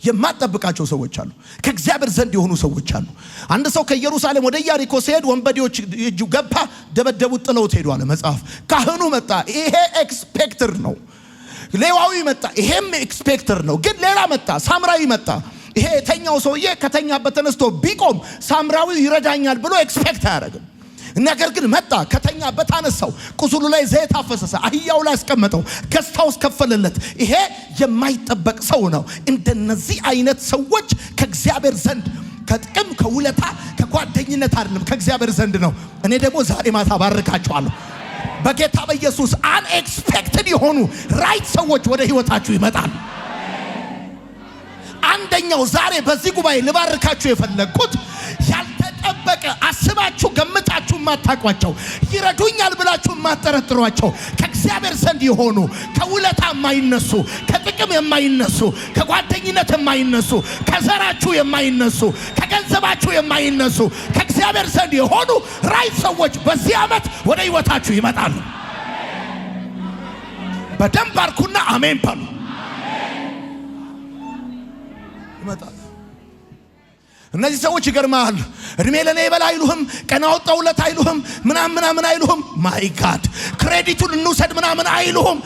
የማትጠብቃቸው ሰዎች አሉ። ከእግዚአብሔር ዘንድ የሆኑ ሰዎች አሉ። አንድ ሰው ከኢየሩሳሌም ወደ ኢያሪኮ ሲሄድ ወንበዴዎች እጁ ገባ፣ ደበደቡት፣ ጥለውት ሄዱ አለ መጽሐፍ። ካህኑ መጣ፣ ይሄ ኤክስፔክተር ነው። ሌዋዊ መጣ፣ ይሄም ኤክስፔክተር ነው። ግን ሌላ መጣ፣ ሳምራዊ መጣ። ይሄ የተኛው ሰውዬ ከተኛበት ተነስቶ ቢቆም ሳምራዊ ይረዳኛል ብሎ ኤክስፔክት አያደርግም። ነገር ግን መጣ፣ ከተኛበት አነሳው፣ ቁስሉ ላይ ዘይት አፈሰሰ፣ አህያው ላይ አስቀመጠው፣ ገዝታውስ ከፈለለት። ይሄ የማይጠበቅ ሰው ነው። እንደነዚህ አይነት ሰዎች ከእግዚአብሔር ዘንድ ከጥቅም ከውለታ ከጓደኝነት አይደለም፣ ከእግዚአብሔር ዘንድ ነው። እኔ ደግሞ ዛሬ ማታ ባርካቸዋለሁ በጌታ በኢየሱስ። አንኤክስፔክትድ የሆኑ ራይት ሰዎች ወደ ህይወታችሁ ይመጣሉ። አንደኛው ዛሬ በዚህ ጉባኤ ልባርካችሁ የፈለግኩት ያልተጠበቀ አስባችሁ ገምታችሁ ማታቋቸው ይረዱኛል ብላችሁ ማጠረጥሯቸው ከእግዚአብሔር ዘንድ የሆኑ ከውለታ የማይነሱ ከጥቅም የማይነሱ ከጓደኝነት የማይነሱ ከዘራችሁ የማይነሱ ከገንዘባችሁ የማይነሱ ከእግዚአብሔር ዘንድ የሆኑ ራይት ሰዎች በዚህ ዓመት ወደ ህይወታችሁ ይመጣሉ። በደንብ አርኩና አሜን በሉ። ይመጣሉ። እነዚህ ሰዎች ይገርማል። እድሜ ለኔ ይበል አይሉህም፣ ቀና ወጣውለት አይሉህም፣ ምናምን አይሉህም። ማይ ጋድ ክሬዲቱን እንውሰድ ምናምን አይሉህም።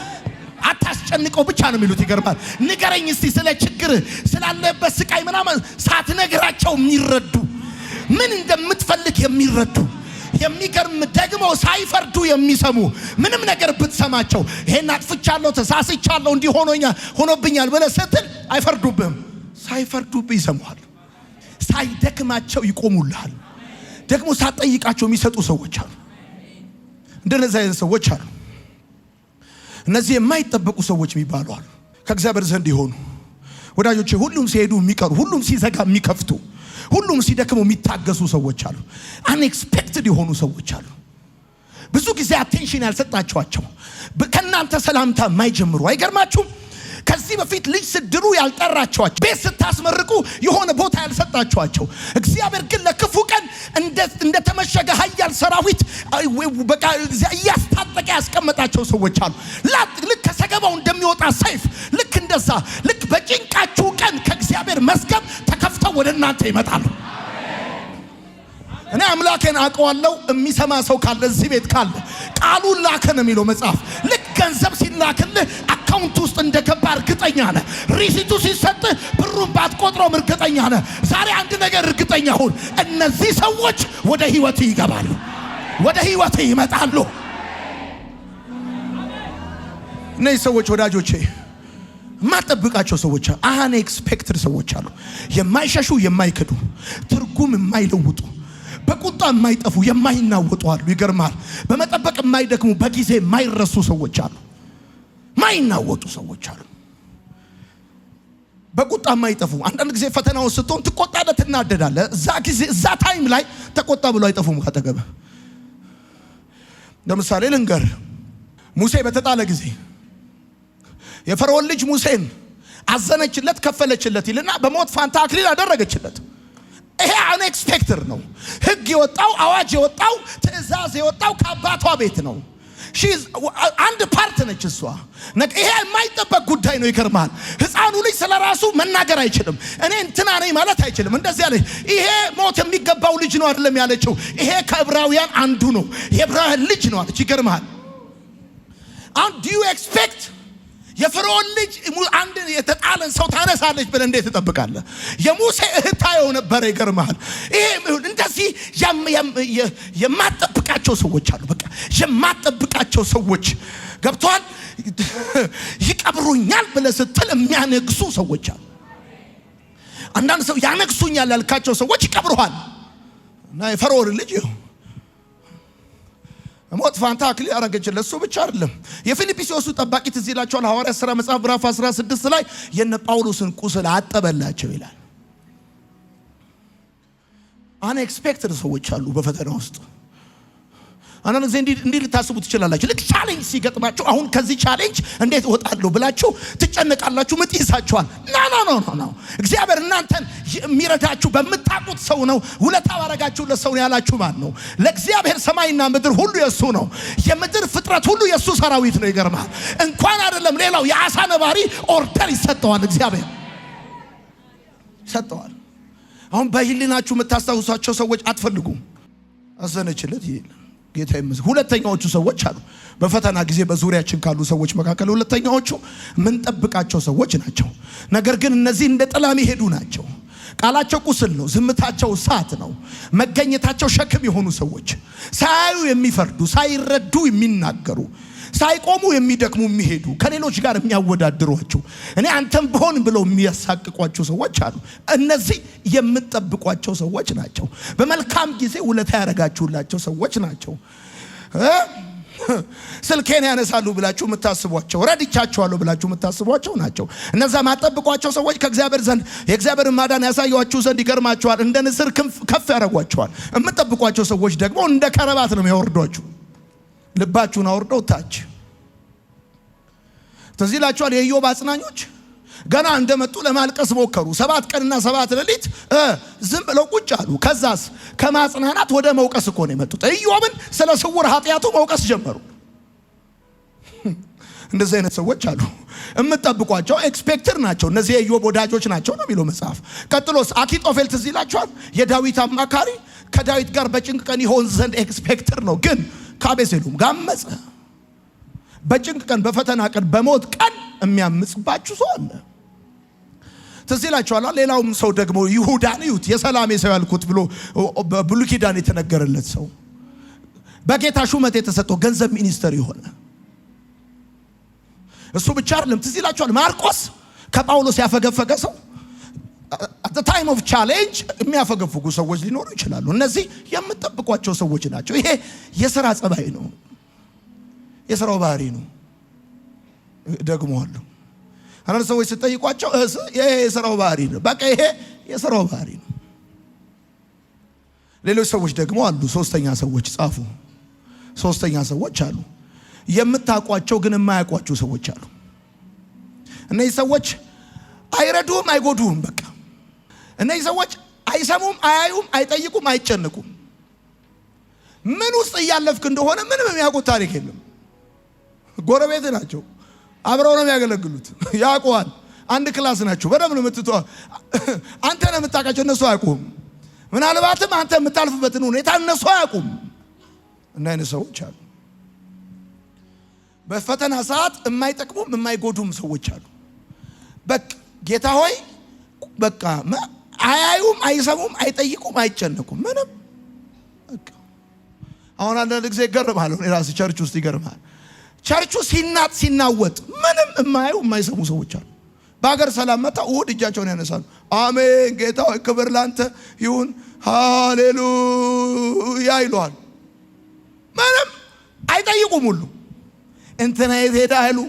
አታስጨንቀው ብቻ ነው የሚሉት። ይገርማል። ንገረኝ እስቲ ስለ ችግር ስላለበት ስቃይ ምናምን ሳትነግራቸው የሚረዱ ምን እንደምትፈልግ የሚረዱ የሚገርም ደግሞ ሳይፈርዱ የሚሰሙ ምንም ነገር ብትሰማቸው ይሄን አጥፍቻለሁ ተሳስቻለሁ ሆኖብኛል ብለህ ስትል አይፈርዱብህም። ሳይፈርዱብህ ይሰሙሃል። ሳይደክማቸው ይቆሙልሃል። ደግሞ ሳትጠይቃቸው የሚሰጡ ሰዎች አሉ። እንደነዚህ አይነት ሰዎች አሉ። እነዚህ የማይጠበቁ ሰዎች የሚባሉ አሉ። ከእግዚአብሔር ዘንድ የሆኑ ወዳጆቼ፣ ሁሉም ሲሄዱ የሚቀሩ፣ ሁሉም ሲዘጋ የሚከፍቱ፣ ሁሉም ሲደክሙ የሚታገሱ ሰዎች አሉ። አንኤክስፔክትድ የሆኑ ሰዎች አሉ። ብዙ ጊዜ አቴንሽን ያልሰጣችኋቸው፣ ከእናንተ ሰላምታ የማይጀምሩ አይገርማችሁም? ከዚህ በፊት ልጅ ስድሩ ያልጠራቸዋቸው፣ ቤት ስታስመርቁ የሆነ ቦታ ያልሰጣቸዋቸው፣ እግዚአብሔር ግን ለክፉ ቀን እንደተመሸገ ኃያል ሰራዊት በቃ እያስታጠቀ ያስቀመጣቸው ሰዎች አሉ። ልክ ከሰገባው እንደሚወጣ ሰይፍ፣ ልክ እንደዛ፣ ልክ በጭንቃችሁ ቀን ከእግዚአብሔር መዝገብ ተከፍተው ወደ እናንተ ይመጣሉ። እኔ አምላኬን አውቀዋለሁ። የሚሰማ ሰው ካለ እዚህ ቤት ካለ ቃሉን ላከ ነው የሚለው መጽሐፍ። ልክ ገንዘብ ሲላክልህ አካውንት ውስጥ እንደገባ እርግጠኛ ነህ። ሪሲቱ ሲሰጥ ብሩን ባትቆጥረው እርግጠኛ ነህ። ዛሬ አንድ ነገር እርግጠኛ ሁን፣ እነዚህ ሰዎች ወደ ህይወት ይገባሉ፣ ወደ ህይወት ይመጣሉ። እነዚህ ሰዎች ወዳጆቼ ማጠብቃቸው ሰዎች አንኤክስፔክትድ ሰዎች አሉ። የማይሸሹ የማይክዱ፣ ትርጉም የማይለውጡ፣ በቁጣ የማይጠፉ የማይናወጡ አሉ። ይገርማል። በመጠበቅ የማይደክሙ፣ በጊዜ የማይረሱ ሰዎች አሉ። ማይናወጡ ሰዎች አሉ። በቁጣ የማይጠፉ። አንዳንድ ጊዜ ፈተናውን ስትሆን ትቆጣለህ፣ ትናደዳለህ። እዛ ጊዜ እዛ ታይም ላይ ተቆጣ ብሎ አይጠፉም ካጠገበ። ለምሳሌ ልንገር፣ ሙሴ በተጣለ ጊዜ የፈርዖን ልጅ ሙሴን አዘነችለት፣ ከፈለችለት ይልና በሞት ፋንታ አክሊል አደረገችለት። ይሄ አንኤክስፔክትድ ነው። ህግ የወጣው፣ አዋጅ የወጣው፣ ትእዛዝ የወጣው ከአባቷ ቤት ነው። አንድ ፓርት ነች እሷ። ይሄ የማይጠበቅ ጉዳይ ነው። ይገርማል። ህፃኑ ልጅ ስለራሱ መናገር አይችልም። እኔ እንትና ነኝ ማለት አይችልም። እንደዚህ ያለች ይሄ ሞት የሚገባው ልጅ ነው አይደለም ያለችው። ይሄ ከዕብራውያን አንዱ ነው፣ የዕብራውያን ልጅ ነው አለች። ይገርማል። አሁን do you expect የፈርዖን ልጅ አንድ የተጣለን ሰው ታነሳለች ብለህ እንዴት ትጠብቃለህ? የሙሴ እህት ታየው ነበር። ይገርማል። ይሄ እንደዚህ የማትጠብቃቸው ሰዎች አሉ። በቃ የማትጠብቃቸው ሰዎች ገብቷል። ይቀብሩኛል ብለህ ስትል የሚያነግሱ ሰዎች አሉ። አንዳንድ ሰው ያነግሱኛል ያልካቸው ሰዎች ይቀብሩሃል። እና የፈርዖን ልጅ ሞት ፋንታ አክሊል አደረገችለት። እሱ ብቻ አይደለም፣ የፊልጵስዩስ ጠባቂ ትዝ ይላችኋል። ሐዋርያት ሥራ መጽሐፍ ምዕራፍ 16 ላይ የነ ጳውሎስን ቁስል አጠበላቸው ይላል። አንኤክስፔክትድ ሰዎች አሉ በፈተና ውስጥ። አንዳንድ ጊዜ እንዲህ ልታስቡ ትችላላችሁ። ልክ ቻሌንጅ ሲገጥማችሁ አሁን ከዚህ ቻሌንጅ እንዴት እወጣለሁ ብላችሁ ትጨነቃላችሁ፣ ምጥ ይዛችኋል። ኖ እግዚአብሔር እናንተን የሚረዳችሁ በምታውቁት ሰው ነው። ውለታ ባረጋችሁለት ሰው ነው ያላችሁ ማን ነው? ለእግዚአብሔር ሰማይና ምድር ሁሉ የሱ ነው። የምድር ፍጥረት ሁሉ የሱ ሰራዊት ነው። ይገርማል። እንኳን አይደለም ሌላው የአሳ ነባሪ ኦርደር ይሰጠዋል። እግዚአብሔር ይሰጠዋል። አሁን በህሊናችሁ የምታስታውሷቸው ሰዎች አትፈልጉም። አዘነችለት ይል ጌታ ይመስገን። ሁለተኛዎቹ ሰዎች አሉ በፈተና ጊዜ በዙሪያችን ካሉ ሰዎች መካከል ሁለተኛዎቹ ምን ጠብቃቸው ሰዎች ናቸው። ነገር ግን እነዚህ እንደ ጥላ የሚሄዱ ናቸው። ቃላቸው ቁስል ነው፣ ዝምታቸው እሳት ነው፣ መገኘታቸው ሸክም የሆኑ ሰዎች፣ ሳያዩ የሚፈርዱ፣ ሳይረዱ የሚናገሩ፣ ሳይቆሙ የሚደክሙ የሚሄዱ፣ ከሌሎች ጋር የሚያወዳድሯቸው፣ እኔ አንተም ብሆን ብለው የሚያሳቅቋቸው ሰዎች አሉ። እነዚህ የምትጠብቋቸው ሰዎች ናቸው። በመልካም ጊዜ ውለታ ያረጋችሁላቸው ሰዎች ናቸው። ስልኬን ያነሳሉ ብላችሁ የምታስቧቸው፣ ረድቻቸዋለሁ ብላችሁ የምታስቧቸው ናቸው። እነዛ ማጠብቋቸው ሰዎች ከእግዚአብሔር ዘንድ የእግዚአብሔርን ማዳን ያሳያችሁ ዘንድ ይገርማቸዋል፣ እንደ ንስር ከፍ ያደርጓቸዋል። የምትጠብቋቸው ሰዎች ደግሞ እንደ ከረባት ነው የሚያወርዷችሁ። ልባችሁን አውርደው ታች። ትዝ ይላችኋል የኢዮብ አጽናኞች ገና እንደመጡ ለማልቀስ ሞከሩ። 7 ቀንና 7 ሌሊት ዝም ብለው ቁጭ አሉ። ከዛስ ከማጽናናት ወደ መውቀስ እኮ ነው የመጡት። ኢዮብን ስለ ስውር ኃጢያቱ መውቀስ ጀመሩ። እንደዚህ አይነት ሰዎች አሉ። የምትጠብቋቸው ኤክስፔክተር ናቸው። እነዚህ የኢዮብ ወዳጆች ናቸው ነው የሚለው መጽሐፍ። ቀጥሎስ አኪጦፌል ትዝ ይላችኋል የዳዊት አማካሪ ከዳዊት ጋር በጭንቅ ቀን ይሆን ዘንድ ኤክስፔክተር ነው። ግን ከአቤሴሎም ጋር አመፀ። በጭንቅ ቀን፣ በፈተና ቀን፣ በሞት ቀን የሚያምጽባችሁ ሰው አለ። ትዝ ይላችኋል። ሌላውም ሰው ደግሞ ይሁዳን እዩት። የሰላሜ ሰው ያልኩት ብሎ በብሉይ ኪዳን የተነገረለት ሰው በጌታ ሹመት የተሰጠው ገንዘብ ሚኒስተር የሆነ እሱ ብቻ አይደለም። ትዝ ይላችኋል ማርቆስ ከጳውሎስ ያፈገፈገ ሰው። at the time of challenge የሚያፈገፍጉ ሰዎች ሊኖሩ ይችላሉ። እነዚህ የምትጠብቋቸው ሰዎች ናቸው። ይሄ የሥራ ጸባይ ነው፣ የሥራው ባህሪ ነው። ደግሞ አሉ አንዳንድ ሰዎች ሲጠይቋቸው ይሄ የሥራው ባህሪ ነው፣ በቃ ይሄ የሥራው ባህሪ ነው። ሌሎች ሰዎች ደግሞ አሉ። ሶስተኛ ሰዎች ጻፉ። ሶስተኛ ሰዎች አሉ የምታውቋቸው ግን የማያውቋቸው ሰዎች አሉ። እነዚህ ሰዎች አይረዱም፣ አይጎዱም። በቃ እነዚህ ሰዎች አይሰሙም፣ አያዩም፣ አይጠይቁም፣ አይጨንቁም። ምን ውስጥ እያለፍክ እንደሆነ ምንም የሚያውቁት ታሪክ የለም። ጎረቤት ናቸው፣ አብረው ነው የሚያገለግሉት፣ ያውቁዋል። አንድ ክላስ ናቸው። በደም ነው የምትተዋ። አንተ ነው የምታውቃቸው፣ እነሱ አያውቁም። ምናልባትም አንተ የምታልፍበትን ሁኔታ እነሱ አያውቁም። እና አይነት ሰዎች አሉ። በፈተና ሰዓት የማይጠቅሙም የማይጎዱም ሰዎች አሉ። በቃ ጌታ ሆይ በቃ አያዩም፣ አይሰሙም፣ አይጠይቁም፣ አይጨነቁም። ምንም በቃ አሁን አንዳንድ ጊዜ ይገርማል። ራስ ቸርች ውስጥ ይገርማል። ቸርቹ ሲናወጥ ምንም የማያዩ የማይሰሙ ሰዎች አሉ። በአገር ሰላም መጣ እሁድ እጃቸውን ያነሳሉ። አሜን ጌታ ሆይ ክብር ላንተ ይሁን ሃሌሉያ ይሏል። ምንም አይጠይቁም። ሁሉ እንትና የት ሄደ አይሉ፣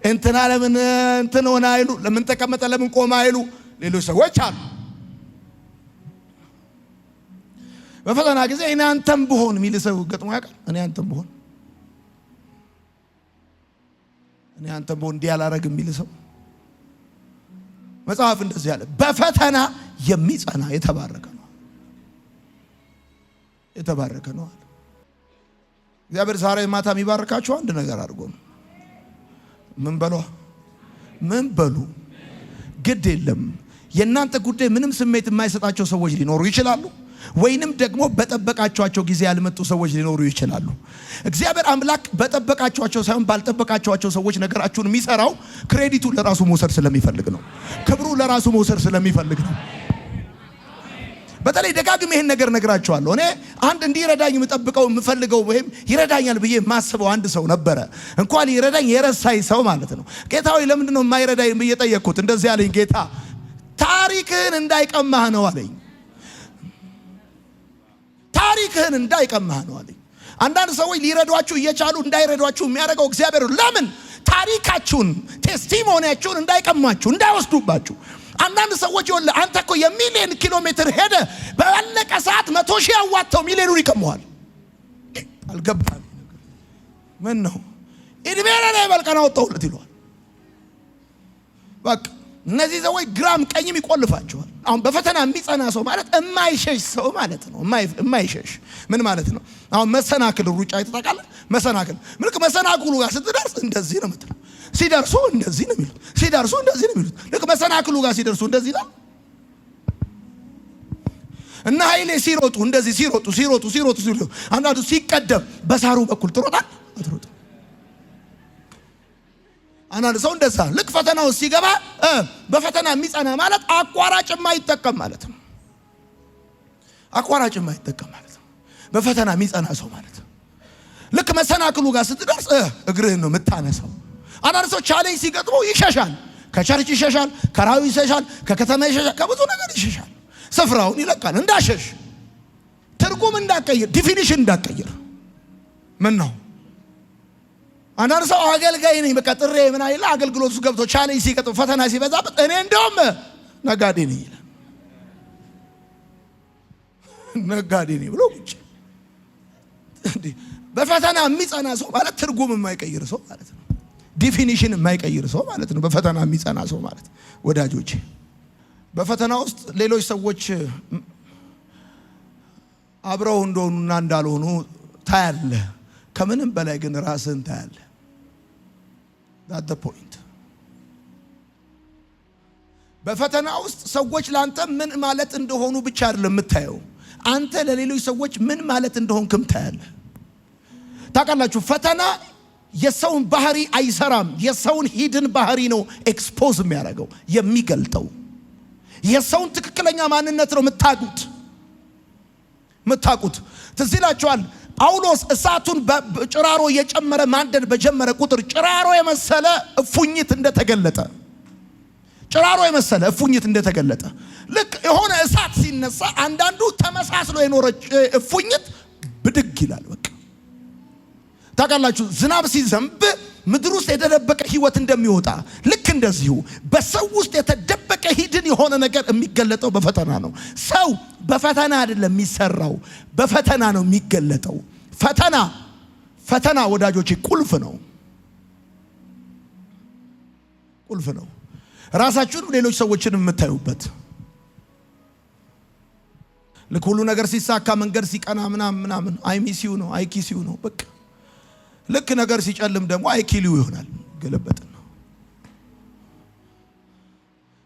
እንትና ለምን እንትን ሆነ አይሉ፣ ለምን ተቀመጠ፣ ለምን ቆመ አይሉ። ሌሎች ሰዎች አሉ በፈተና ጊዜ እኔ አንተም ብሆን የሚል ሰው ገጥሞ ያውቃል? እኔ አንተም ብሆን እንዲህ አላረግም የሚል ሰው መጽሐፍ እንደዚህ ያለ በፈተና የሚጸና የተባረከ ነው፣ የተባረከ ነው አለ እግዚአብሔር። ዛሬ ማታ የሚባርካችሁ አንድ ነገር አድርጎ ነው። ምን በሉ ግድ የለም። የእናንተ ጉዳይ ምንም ስሜት የማይሰጣቸው ሰዎች ሊኖሩ ይችላሉ፣ ወይንም ደግሞ በጠበቃቸዋቸው ጊዜ ያልመጡ ሰዎች ሊኖሩ ይችላሉ። እግዚአብሔር አምላክ በጠበቃቸዋቸው ሳይሆን ባልጠበቃቸዋቸው ሰዎች ነገራችሁን የሚሰራው ክሬዲቱ ለራሱ መውሰድ ስለሚፈልግ ነው። ክብሩ ለራሱ መውሰድ ስለሚፈልግ ነው። በተለይ ደጋግሜ ይሄን ነገር ነግራቸዋለሁ። እኔ አንድ እንዲረዳኝ የምጠብቀው የምፈልገው ወይም ይረዳኛል ብዬ የማስበው አንድ ሰው ነበረ። እንኳን ይረዳኝ የረሳኝ ሰው ማለት ነው። ጌታ ሆይ ለምንድን ነው የማይረዳኝ ብዬ ጠየቅኩት። እንደዚህ አለኝ፣ ጌታ ታሪክህን እንዳይቀማህ ነው አለኝ። ታሪክህን እንዳይቀማህ ነው አለኝ። አንዳንድ ሰዎች ሊረዷችሁ እየቻሉ እንዳይረዷችሁ የሚያደርገው እግዚአብሔር ለምን? ታሪካችሁን ቴስቲሞኒያችሁን እንዳይቀማችሁ፣ እንዳይወስዱባችሁ። አንዳንድ ሰዎች ይወለ አንተ እኮ የሚሊዮን ኪሎ ሜትር ሄደ ባለቀ ሰዓት 100,000 አዋጥተው ሚሊዮኑን ይቀመዋል። አልገባም ነገር ምን ነው እድሜ ላይ በልቀና ወጣውለት ይሏል። በቃ እነዚህ ሰዎች ግራም ቀኝም ይቆልፋቸዋል። አሁን በፈተና የሚጸና ሰው ማለት የማይሸሽ ሰው ማለት ነው። የማይሸሽ ምን ማለት ነው? አሁን መሰናክል ሩጫ ይተጣቃለ መሰናክል ልክ መሰናክሉ ጋር ስትደርስ እንደዚህ ነው የምትለው። ሲደርሱ እንደዚህ ነው የሚሉት። ሲደርሱ እንደዚህ ነው የሚሉት። ልክ መሰናክሉ ጋር ሲደርሱ እንደዚህ ነው። እና ኃይሌ ሲሮጡ እንደዚህ ሲሮጡ አንዳንዱ ሲቀደም በሳሩ በኩል ትሮጣል አትሮጥ። አንዳንድ ሰው እንደዛ ልክ ፈተናው ሲገባ በፈተና የሚጸና ማለት አቋራጭ የማይጠቀም ማለት ነው። አቋራጭ የማይጠቀም ማለት ነው በፈተና የሚጸና ሰው ማለት ነው። ልክ መሰናክሉ ጋር ስትደርስ እግርህን ነው የምታነሳው። አንዳንድ ሰው ቻሌንጅ ሲገጥመው ይሸሻል። ከቸርች ይሸሻል፣ ከራዊ ይሸሻል፣ ከከተማ ይሸሻል፣ ከብዙ ነገር ይሸሻል። ስፍራውን ይለቃል። እንዳሸሽ ትርጉም እንዳትቀይር፣ ዲፊኒሽን እንዳትቀይር። ምን ነው አንዳንድ ሰው አገልጋይ ነኝ በቃ ጥሬ ምን አይላ አገልግሎት ውስጥ ገብቶ ቻሌንጅ ሲገጥም ፈተና ሲበዛበት እኔ እንደውም ነጋዴ ነኝ ይላል። ነጋዴ ነኝ ብሎ ቁጭ በፈተና የሚጸና ሰው ማለት ትርጉም የማይቀይር ሰው ማለት ነው። ዲፊኒሽን የማይቀይር ሰው ማለት ነው በፈተና የሚጸና ሰው ማለት። ወዳጆቼ በፈተና ውስጥ ሌሎች ሰዎች አብረው እንደሆኑና እንዳልሆኑ ታያለ። ከምንም በላይ ግን ራስህን ታያለ። that's the point። በፈተና ውስጥ ሰዎች ላንተ ምን ማለት እንደሆኑ ብቻ አይደለም የምታየው፣ አንተ ለሌሎች ሰዎች ምን ማለት እንደሆንክም ታያለህ። ታውቃላችሁ ፈተና የሰውን ባህሪ አይሰራም። የሰውን ሂድን ባህሪ ነው ኤክስፖዝ የሚያደርገው የሚገልጠው። የሰውን ትክክለኛ ማንነት ነው የምታውቁት። ትዝ ይላችኋል ጳውሎስ እሳቱን በጭራሮ እየጨመረ ማንደድ በጀመረ ቁጥር ጭራሮ የመሰለ እፉኝት እንደተገለጠ ልክ የሆነ እሳት ሲነሳ አንዳንዱ ተመሳስሎ የኖረ እፉኝት ብድግ ይላል። በቃ ታውቃላችሁ ዝናብ ሲዘንብ ምድር ውስጥ የተደበቀ ህይወት እንደሚወጣ ልክ እንደዚሁ በሰው ውስጥ የተደበቀ ሂድን የሆነ ነገር የሚገለጠው በፈተና ነው። ሰው በፈተና አይደለም የሚሰራው፣ በፈተና ነው የሚገለጠው። ፈተና ወዳጆቼ ቁልፍ ነው። ራሳችሁን ሌሎች ሰዎችን የምታዩበት ልክ ሁሉ ነገር ሲሳካ መንገድ ሲቀና ምናምን አይሚሲዩ ነው አይኪሲዩ ነው በቃ ልክ ነገር ሲጨልም ደግሞ አይኪሊው ይሆናል። ገለበጥን ነው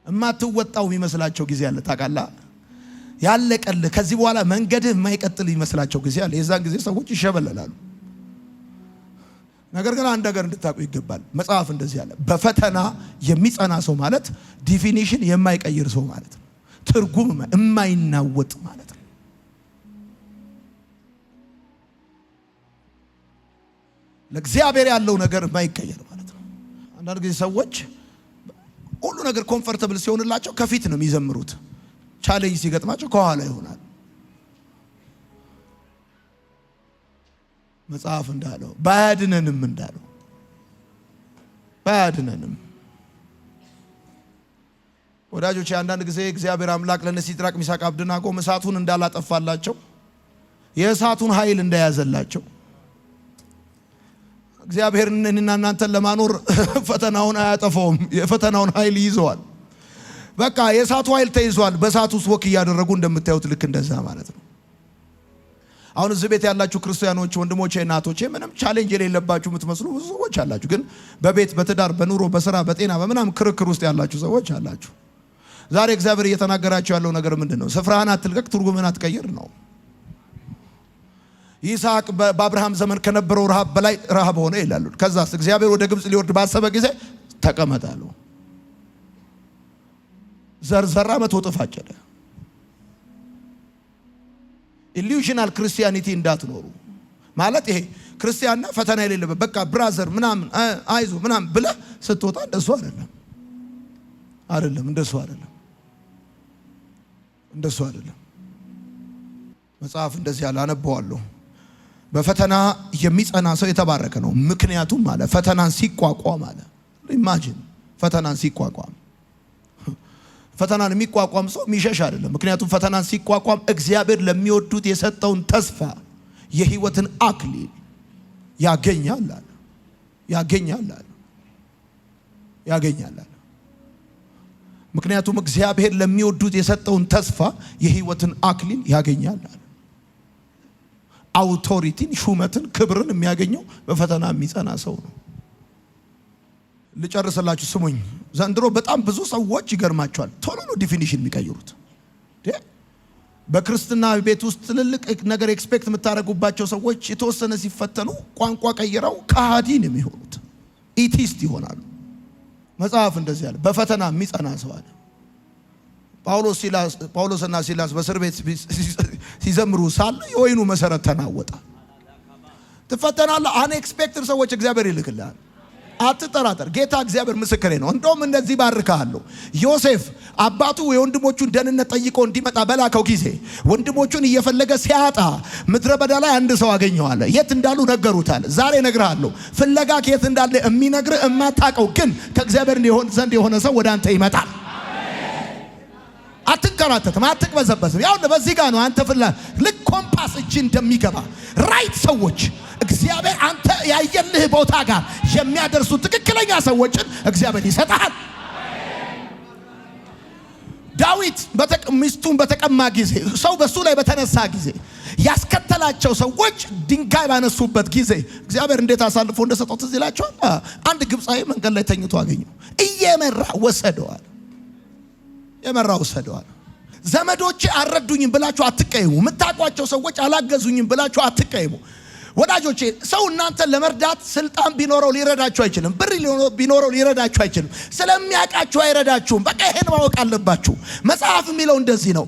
እማትወጣው የሚመስላቸው ጊዜ አለ። ታውቃላ ያለቀል ከዚህ በኋላ መንገድህ የማይቀጥል የሚመስላቸው ጊዜ አለ። የዛን ጊዜ ሰዎች ይሸበለላሉ። ነገር ግን አንድ ነገር እንድታውቁ ይገባል። መጽሐፍ እንደዚህ አለ፣ በፈተና የሚጸና ሰው ማለት ዲፊኒሽን የማይቀይር ሰው ማለት ነው። ትርጉም የማይናወጥ ማለት ነው። ለእግዚአብሔር ያለው ነገር የማይቀየር ማለት ነው። አንዳንድ ጊዜ ሰዎች ሁሉ ነገር ኮምፎርታብል ሲሆንላቸው ከፊት ነው የሚዘምሩት፣ ቻሌንጅ ሲገጥማቸው ከኋላ ይሆናል። መጽሐፍ እንዳለው ባያድነንም ወዳጆች አንዳንድ ጊዜ እግዚአብሔር አምላክ ለነ ሲድራቅ ሚሳቅ አብደናጎ እሳቱን እንዳላጠፋላቸው የእሳቱን ኃይል እንደያዘላቸው እግዚአብሔር እነና እናንተን ለማኖር ፈተናውን አያጠፋውም። የፈተናውን ኃይል ይዘዋል። በቃ የእሳቱ ኃይል ተይዟል። በእሳቱ ውስጥ ወክ እያደረጉ እንደምታዩት ልክ እንደዛ ማለት ነው። አሁን እዚህ ቤት ያላችሁ ክርስቲያኖች ወንድሞቼ እናቶቼ ምንም ቻሌንጅ የሌለባችሁ የምትመስሉ ብዙ ሰዎች አላችሁ። ግን በቤት በትዳር በኑሮ በስራ በጤና በምናም ክርክር ውስጥ ያላችሁ ሰዎች አላችሁ። ዛሬ እግዚአብሔር እየተናገራችሁ ያለው ነገር ምንድነው? ስፍራህን አትልቀቅ፣ ትርጉምህን አትቀይር ነው። ይስሐቅ በአብርሃም ዘመን ከነበረው ረሃብ በላይ ረሃብ ሆነ ይላሉ። ከዛስ እግዚአብሔር ወደ ግብጽ ሊወርድ ባሰበ ጊዜ ተቀመጣሉ። ዘርዘራ መቶ እጥፍ አጨደ። ኢሉዥናል ክርስቲያኒቲ እንዳትኖሩ ማለት ይሄ ክርስቲያንና ፈተና የሌለበት በቃ ብራዘር ምናምን አይዞ ምናምን ብለህ ስትወጣ እንደሱ አይደለም። እንደሱ አይደለም። መጽሐፍ እንደዚህ ያለ አነበዋለሁ። በፈተና የሚጸና ሰው የተባረከ ነው። ምክንያቱም ማለት ፈተናን ሲቋቋም አለ። ኢማጂን ፈተናን የሚቋቋም ሰው የሚሸሽ አይደለም። ምክንያቱም ፈተናን ሲቋቋም እግዚአብሔር ለሚወዱት የሰጠውን ተስፋ የህይወትን አክሊል ያገኛል አለ። ምክንያቱም እግዚአብሔር ለሚወዱት የሰጠውን ተስፋ የሕይወትን አክሊል ያገኛል አለ። አውቶሪቲን፣ ሹመትን፣ ክብርን የሚያገኘው በፈተና የሚጸና ሰው ነው። ልጨርስላችሁ ስሙኝ። ዘንድሮ በጣም ብዙ ሰዎች ይገርማቸዋል ቶሎ ነው ዲፊኒሽን የሚቀይሩት። በክርስትና ቤት ውስጥ ትልልቅ ነገር ኤክስፔክት የምታደርጉባቸው ሰዎች የተወሰነ ሲፈተኑ ቋንቋ ቀይረው ከሃዲ ነው የሚሆኑት፣ ኢቲስት ይሆናሉ። መጽሐፍ እንደዚህ ያለ በፈተና የሚጸና ሰው አለ። ጳውሎስና ሲላስ በእስር ቤት ሲዘምሩ ሳለ የወይኑ መሰረት ተናወጠ። ትፈተናለህ። አንኤክስፔክትድ ሰዎች እግዚአብሔር ይልክልሃል። አትጠራጠር። ጌታ እግዚአብሔር ምስክሬ ነው። እንደውም እንደዚህ ባርካለሁ። ዮሴፍ አባቱ የወንድሞቹን ደህንነት ጠይቆ እንዲመጣ በላከው ጊዜ ወንድሞቹን እየፈለገ ሲያጣ ምድረ በዳ ላይ አንድ ሰው አገኘዋለ። የት እንዳሉ ነገሩታል። ዛሬ እነግርሃለሁ። ፍለጋ ከየት እንዳለ የሚነግርህ የማታውቀው ግን ከእግዚአብሔር ዘንድ የሆነ ሰው ወደ አንተ ይመጣል። አትንከራተትም፣ አትቅበዘበዝም። ያው በዚህ ጋር ነው አንተ ልክ ኮምፓስ እጅ እንደሚገባ ራይት ሰዎች እግዚአብሔር አንተ ያየልህ ቦታ ጋር የሚያደርሱ ትክክለኛ ሰዎችን እግዚአብሔር ይሰጣል። ዳዊት ሚስቱን በተቀማ ጊዜ ሰው በሱ ላይ በተነሳ ጊዜ ያስከተላቸው ሰዎች ድንጋይ ባነሱበት ጊዜ እግዚአብሔር እንዴት አሳልፎ እንደሰጠው ትዝ ይላቸዋል። አንድ ግብፃዊ መንገድ ላይ ተኝቶ አገኘው። እየመራ ወሰደዋል። ዘመዶቼ አልረዱኝም ብላችሁ አትቀይሙ። የምታውቋቸው ሰዎች አላገዙኝም ብላችሁ አትቀይሙ። ወዳጆቼ ሰው እናንተን ለመርዳት ስልጣን ቢኖረው ሊረዳችሁ አይችልም። ብር ቢኖረው ሊረዳችሁ አይችልም። ስለሚያውቃችሁ አይረዳችሁም። በቃ ይሄን ማወቅ አለባችሁ። መጽሐፍ የሚለው እንደዚህ ነው።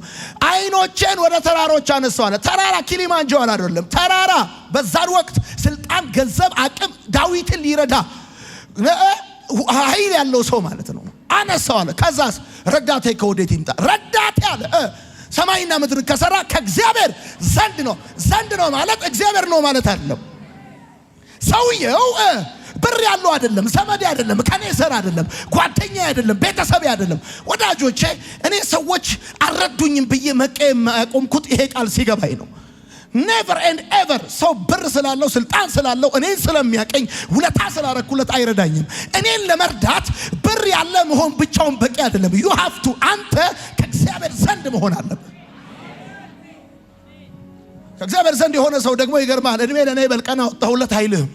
አይኖቼን ወደ ተራሮች አነሳሁ አለ። ተራራ ኪሊማንጃሮ አይደለም። ተራራ በዛን ወቅት ስልጣን፣ ገንዘብ፣ አቅም ዳዊትን ሊረዳ ኃይል ያለው ሰው ማለት ነው። አነሳው አለ። ከዛስ ረዳቴ ከወዴት ይምጣ? ረዳቴ አለ ሰማይና ምድር ከሰራ ከእግዚአብሔር ዘንድ ነው ማለት እግዚአብሔር ነው ማለት አይደለም። ሰውየው ብር ያለው አይደለም፣ ዘመድ አይደለም፣ ከኔ ዘር አይደለም፣ ጓደኛ አይደለም፣ ቤተሰብ አይደለም። ወዳጆቼ እኔ ሰዎች አልረዱኝም ብዬ መቀየም ያቆምኩት ይሄ ቃል ሲገባኝ ነው። ኔቨር ኤንድ ኤቨር ሰው ብር ስላለው ስልጣን ስላለው እኔን ስለሚያቀኝ ውለታ ስላረኩለት አይረዳኝም። እኔን ለመርዳት ብር ያለ መሆን ብቻውን በቂ አይደለም። ዩ ሃቭ ቱ አንተ ከእግዚአብሔር ዘንድ መሆን አለበት። ከእግዚአብሔር ዘንድ የሆነ ሰው ደግሞ ይገርማል። እድሜ ለኔ በልቀና ወጣሁለት አይልም።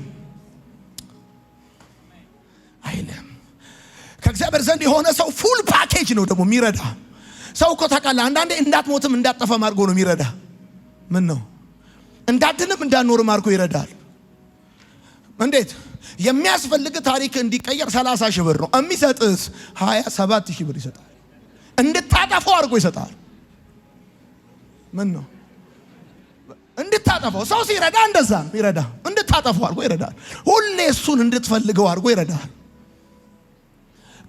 ከእግዚአብሔር ዘንድ የሆነ ሰው ፉል ፓኬጅ ነው ደግሞ የሚረዳ ሰው እኮ ታውቃለህ። አንዳንዴ እንዳትሞትም እንዳትጠፋም አድርጎ ነው የሚረዳ። ምን ነው እንዳድንም እንዳኖርም አድርጎ ይረዳል። እንዴት የሚያስፈልግ ታሪክ እንዲቀየር 30 ሺህ ብር ነው የሚሰጥስ 27 ሺህ ብር ይሰጣል። እንድታጠፋው አድርጎ ይሰጣል። ምን ነው እንድታጠፋው ሰው ሲረዳ እንደዛ ነው ይረዳ። እንድታጠፋው አድርጎ ይረዳል። ሁሌ እሱን እንድትፈልገው አድርጎ ይረዳል።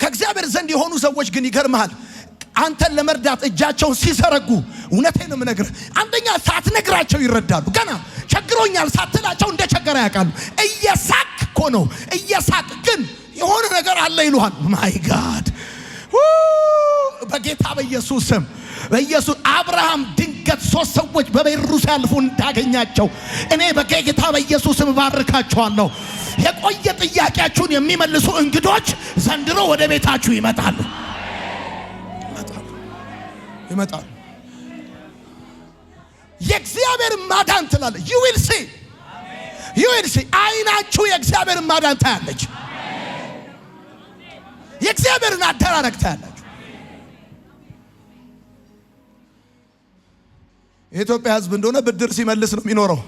ከእግዚአብሔር ዘንድ የሆኑ ሰዎች ግን ይገርማል። አንተን ለመርዳት እጃቸውን ሲዘረጉ እውነቴን ነው የምነግርህ፣ አንደኛ ሳትነግራቸው ይረዳሉ። ገና ቸግሮኛል ሳትላቸው እንደ ቸገረ ያውቃሉ። እየሳቅ እኮ ነው እየሳቅ ግን የሆነ ነገር አለ ይሉሃል። ማይ ጋድ በጌታ በኢየሱስ ስም በኢየሱስ አብርሃም ድንገት 3 ሰዎች በቤሩ ሲያልፉ እንዳገኛቸው እኔ በጌታ በኢየሱስ ስም ባርካቸዋለሁ። የቆየ ጥያቄያችሁን የሚመልሱ እንግዶች ዘንድሮ ወደ ቤታችሁ ይመጣሉ። የእግዚአብሔር ማዳን ትላለች። you will see አይናችሁ የእግዚአብሔር ማዳን ታያለች። የእግዚአብሔርን አደራረግ ታያለች። የኢትዮጵያ ሕዝብ እንደሆነ ብድር ሲመልስ ነው የሚኖረው።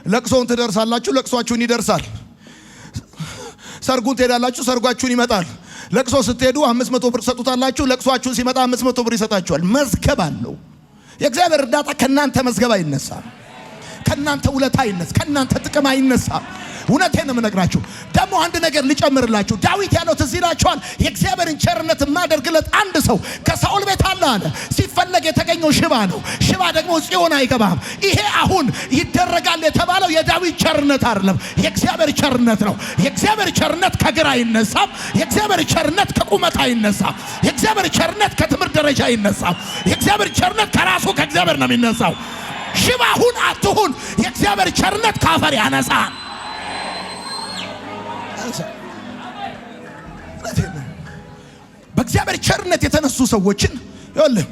ለቅሶውን ትደርሳላችሁ፣ ለቅሷችሁን ይደርሳል። ሰርጉን ትሄዳላችሁ፣ ሰርጓችሁን ይመጣል። ለቅሶ ስትሄዱ 500 ብር ሰጡታላችሁ፣ ለቅሷችሁን ሲመጣ 500 ብር ይሰጣችኋል። መዝገብ አለው። የእግዚአብሔር እርዳታ ከናንተ መዝገብ አይነሳም። ከናንተ ውለታ አይነሳም። ከናንተ ጥቅም አይነሳም። እውነቴን ነው የምነግራችሁ። ደግሞ አንድ ነገር ልጨምርላችሁ። ዳዊት ያለው ትዝ ይላችኋል። የእግዚአብሔርን ቸርነት የማደርግለት አንድ ሰው ከሳኦል ቤት አለ አለ። ሲፈለግ የተገኘው ሽባ ነው። ሽባ ደግሞ ጽዮን አይገባም። ይሄ አሁን ይደረጋል የተባለው የዳዊት ቸርነት አይደለም፣ የእግዚአብሔር ቸርነት ነው። የእግዚአብሔር ቸርነት ከግራ አይነሳም። የእግዚአብሔር ቸርነት ከቁመት አይነሳም። የእግዚአብሔር ቸርነት ከትምህርት ደረጃ አይነሳም። የእግዚአብሔር ቸርነት ከራሱ ከእግዚአብሔር ነው የሚነሳው። ሽባ ሁን አትሁን፣ የእግዚአብሔር ቸርነት ካፈር ያነሳል። በእግዚአብሔር ቸርነት የተነሱ ሰዎችን ይኸውልህ፣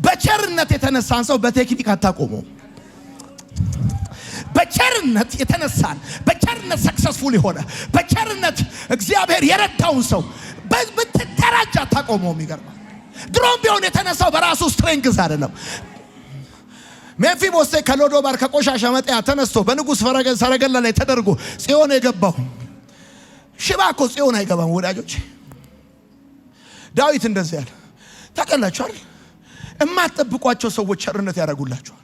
በቸርነት የተነሳን ሰው በቴክኒክ አታቆመው። በቸርነት የተነሳን በቸርነት ሰክሰስፉል የሆነ በቸርነት እግዚአብሔር የረዳውን ሰው በተደራጃ አታቆመው። ይገርማል። ድሮም ቢሆን የተነሳው በራሱ ስትሬንግዝ አይደለም። ሜምፊቦስቴ ከሎዶባር ከቆሻሻ መጣያ ተነስቶ በንጉስ ሰረገላ ላይ ተደርጎ ጽዮን የገባው ሽባ እኮ ጽዮን አይገባም ወዳጆች። ዳዊት እንደዚህ ያለ ታውቃላችኋል። እማትጠብቋቸው ሰዎች ቸርነት ያደርጉላችኋል።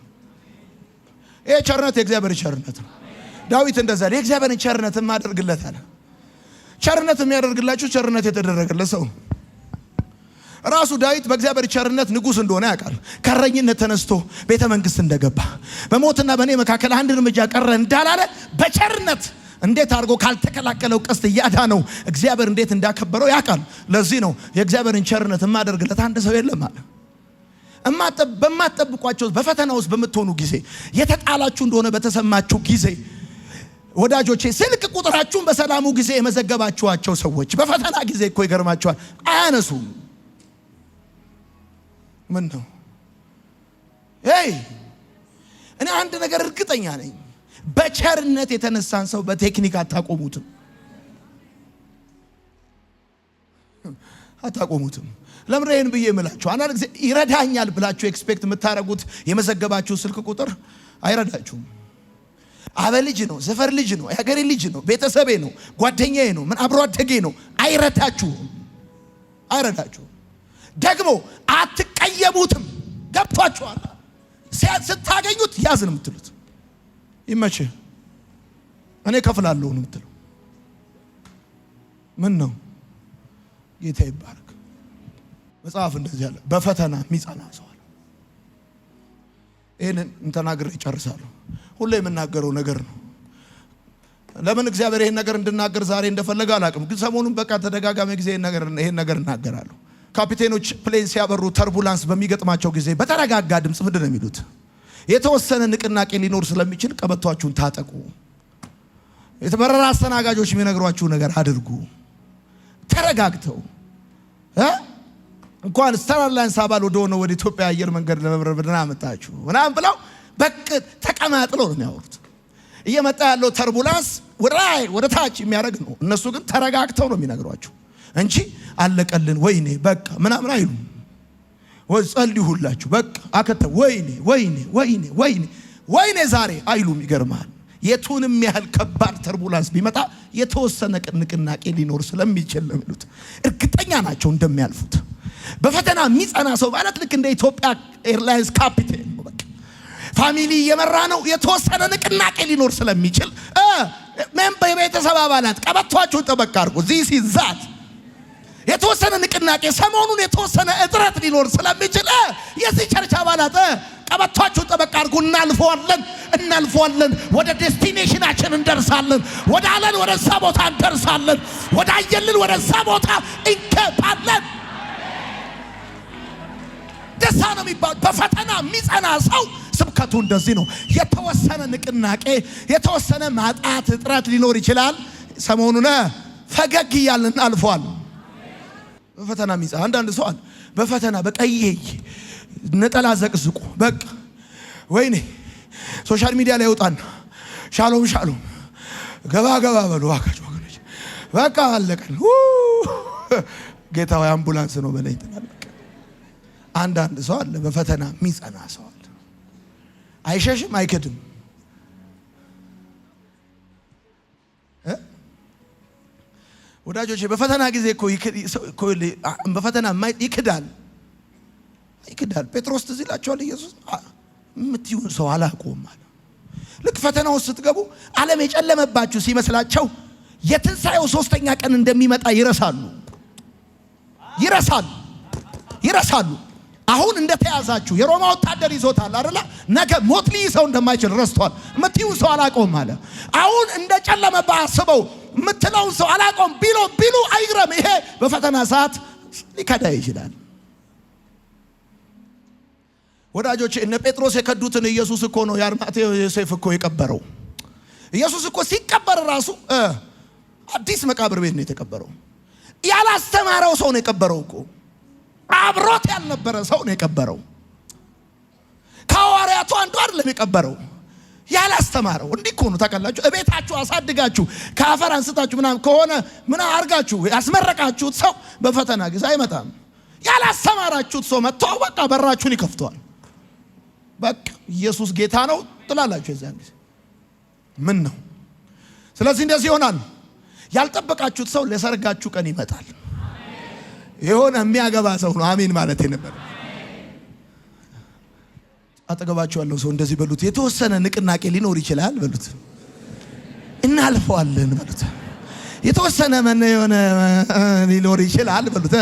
ይሄ ቸርነት የእግዚአብሔር ቸርነት ነው። ዳዊት እንደዛ የእግዚአብሔርን ቸርነት ማድረግለት አለ። ቸርነት የሚያደርግላችሁ ቸርነት የተደረገለት ሰው ራሱ ዳዊት በእግዚአብሔር ቸርነት ንጉስ እንደሆነ ያውቃል። ከረኝነት ተነስቶ ቤተ መንግስት እንደገባ በሞትና በኔ መካከል አንድ እርምጃ ቀረ እንዳላለ በቸርነት እንዴት አድርጎ ካልተከላከለው ቀስት ያዳነው እግዚአብሔር እንዴት እንዳከበረው ያውቃል። ለዚህ ነው የእግዚአብሔርን ቸርነት ማድረግለት አንድ ሰው የለም አለ። በማትጠብቋቸው በፈተና ውስጥ በምትሆኑ ጊዜ የተጣላችሁ እንደሆነ በተሰማችሁ ጊዜ ወዳጆቼ ስልክ ቁጥራችሁን በሰላሙ ጊዜ የመዘገባችኋቸው ሰዎች በፈተና ጊዜ እኮ ይገርማችኋል አያነሱም። ምን ነው? እኔ አንድ ነገር እርግጠኛ ነኝ፣ በቸርነት የተነሳን ሰው በቴክኒክ አታቆሙትም። ለምን ይሄን ብዬ እምላችሁ? አንዳንድ ጊዜ ይረዳኛል ብላችሁ ኤክስፔክት የምታረጉት የመዘገባችሁ ስልክ ቁጥር አይረዳችሁም። አበልጅ ነው፣ ዘፈር ልጅ ነው፣ ያገሬ ልጅ ነው፣ ቤተሰቤ ነው፣ ጓደኛዬ ነው፣ ምን አብሮ አደጌ ነው። አይረዳችሁም። ደግሞ አትቀየሙትም። ገብቷችኋል? ስታገኙት ያዝ ነው የምትሉት። ይመችህ እኔ ከፍላለሁ ነው የምትለው። ምን ነው? ጌታ ይባረክ። መጽሐፍ እንደዚህ ያለ በፈተና የሚጸና ሰው አለ። ይሄንን ተናግሬ እጨርሳለሁ። ሁሌ የምናገረው ነገር ነው። ለምን እግዚአብሔር ይሄን ነገር እንድናገር ዛሬ እንደፈለገ አላውቅም፣ ግን ሰሞኑን በቃ ተደጋጋሚ ጊዜ ይሄን ነገር እናገራለሁ። ካፒቴኖች ፕሌን ሲያበሩ ተርቡላንስ በሚገጥማቸው ጊዜ በተረጋጋ ድምፅ ምንድን ነው የሚሉት? የተወሰነ ንቅናቄ ሊኖር ስለሚችል ቀበቷችሁን ታጠቁ። የተበረራ አስተናጋጆች የሚነግሯችሁ ነገር አድርጉ። ተረጋግተው እንኳን ስታር አላይንስ አባል ወደ ኢትዮጵያ አየር መንገድ ለመብረር መጣችሁ ምናምን ብለው በቅ ተቀማጥለው ነው የሚያወሩት። እየመጣ ያለው ተርቡላንስ ወደ ታች የሚያደርግ ነው። እነሱ ግን ተረጋግተው ነው የሚነግሯችሁ እንጂ አለቀልን ወይኔ በቃ ምናምን አይሉ። ወይ ጸልዩላችሁ በቃ አከተ ወይኔ ዛሬ አይሉም። ይገርማል። የቱንም ያህል ከባድ ተርቡላንስ ቢመጣ የተወሰነ ንቅናቄ ሊኖር ስለሚችል ነው የሚሉት። እርግጠኛ ናቸው እንደሚያልፉት። በፈተና የሚጸና ሰው ማለት ልክ እንደ ኢትዮጵያ ኤርላይንስ ካፒቴን ነው። በቃ ፋሚሊ እየመራ ነው። የተወሰነ ንቅናቄ ሊኖር ስለሚችል በቤተሰብ አባላት ቀበቷችሁን ጠበቅ አድርጉ። ዚስ ኢዝ ዛት የተወሰነ ንቅናቄ ሰሞኑን የተወሰነ እጥረት ሊኖር ስለሚችል የዚህ ቸርች አባላት ቀበቷችሁን ጠበቅ አድርጉ። እናልፈዋለን። ወደ ዴስቲኔሽናችን እንደርሳለን። ወደ አለን ወደዛ ቦታ እንደርሳለን። ወደ አየልን ወደዛ ቦታ እንከባለን። ደስታ ነው የሚባል በፈተና የሚጸና ሰው ስብከቱ እንደዚህ ነው። የተወሰነ ንቅናቄ የተወሰነ ማጣት እጥረት ሊኖር ይችላል። ሰሞኑን ፈገግ እያልን እናልፈዋለን። በፈተና የሚጸና አንዳንድ ሰው አለ። በፈተና በቀይ ነጠላ ዘቅዝቁ በቃ ወይኔ ሶሻል ሚዲያ ላይ ወጣና ሻሎም ገባ በሉ አካጭ ወገኖች በቃ አለቀን። ጌታው አምቡላንስ ነው በላይ ተናለቀ። አንዳንድ ሰው አለ በፈተና የሚጸና ሰው አለ። አይሸሽም፣ አይክድም። ወዳጆቼ በፈተና ጊዜ እኮ በፈተና ይክዳል። ጴጥሮስ ትዝ ይላችኋል። ኢየሱስ የምትይውን ሰው አላውቀውም አለ። ልክ ፈተና ውስጥ ስትገቡ ዓለም የጨለመባችሁ ሲመስላቸው የትንሣኤው 3ኛ ቀን እንደሚመጣ ይረሳሉ። አሁን እንደተያዛችሁ የሮማ ወታደር ይዞታል አይደል? ነገ ሞት ሊይዘው እንደማይችል ረስቷል። የምትይውን ሰው አላውቀውም አለ። አሁን እንደጨለመባ አስበው የምትለውን ሰው አላውቀውም ቢሉ አይግረም። ይሄ በፈተና ሰዓት ሊከዳ ይችላል። ወዳጆቼ እነ ጴጥሮስ የከዱትን ኢየሱስ እኮ ነው የአርማቴው ዮሴፍ እኮ የቀበረው። ኢየሱስ እኮ ሲቀበር ራሱ አዲስ መቃብር ቤት ነው የተቀበረው። ያላስተማረው ሰው ነው የቀበረው እኮ። አብሮት ያልነበረ ሰው ነው የቀበረው። ከሐዋርያቱ አንዱ አይደለም የቀበረው፣ ያላስተማረው። እንዲህ እኮ ነው ታውቃላችሁ። እቤታችሁ አሳድጋችሁ ከአፈር አንስታችሁ ምናምን ከሆነ ምን አርጋችሁ ያስመረቃችሁት ሰው በፈተና ጊዜ አይመጣም። ያላስተማራችሁት ሰው መጥቶ በቃ በራችሁን ይከፍተዋል። በቃ ኢየሱስ ጌታ ነው ትላላችሁ የዛን ጊዜ። ምን ነው? ስለዚህ እንደዚህ ይሆናል። ያልጠበቃችሁት ሰው ለሰርጋችሁ ቀን ይመጣል። የሆነ የሚያገባ ሰው ነው አሜን ማለት ነበር። አጠገባችሁ ያለው ሰው እንደዚህ በሉት፣ የተወሰነ ንቅናቄ ሊኖር ይችላል በሉት፣ እናልፈዋለን በሉት። የተወሰነ ምን የሆነ ሊኖር ይችላል በሉት፣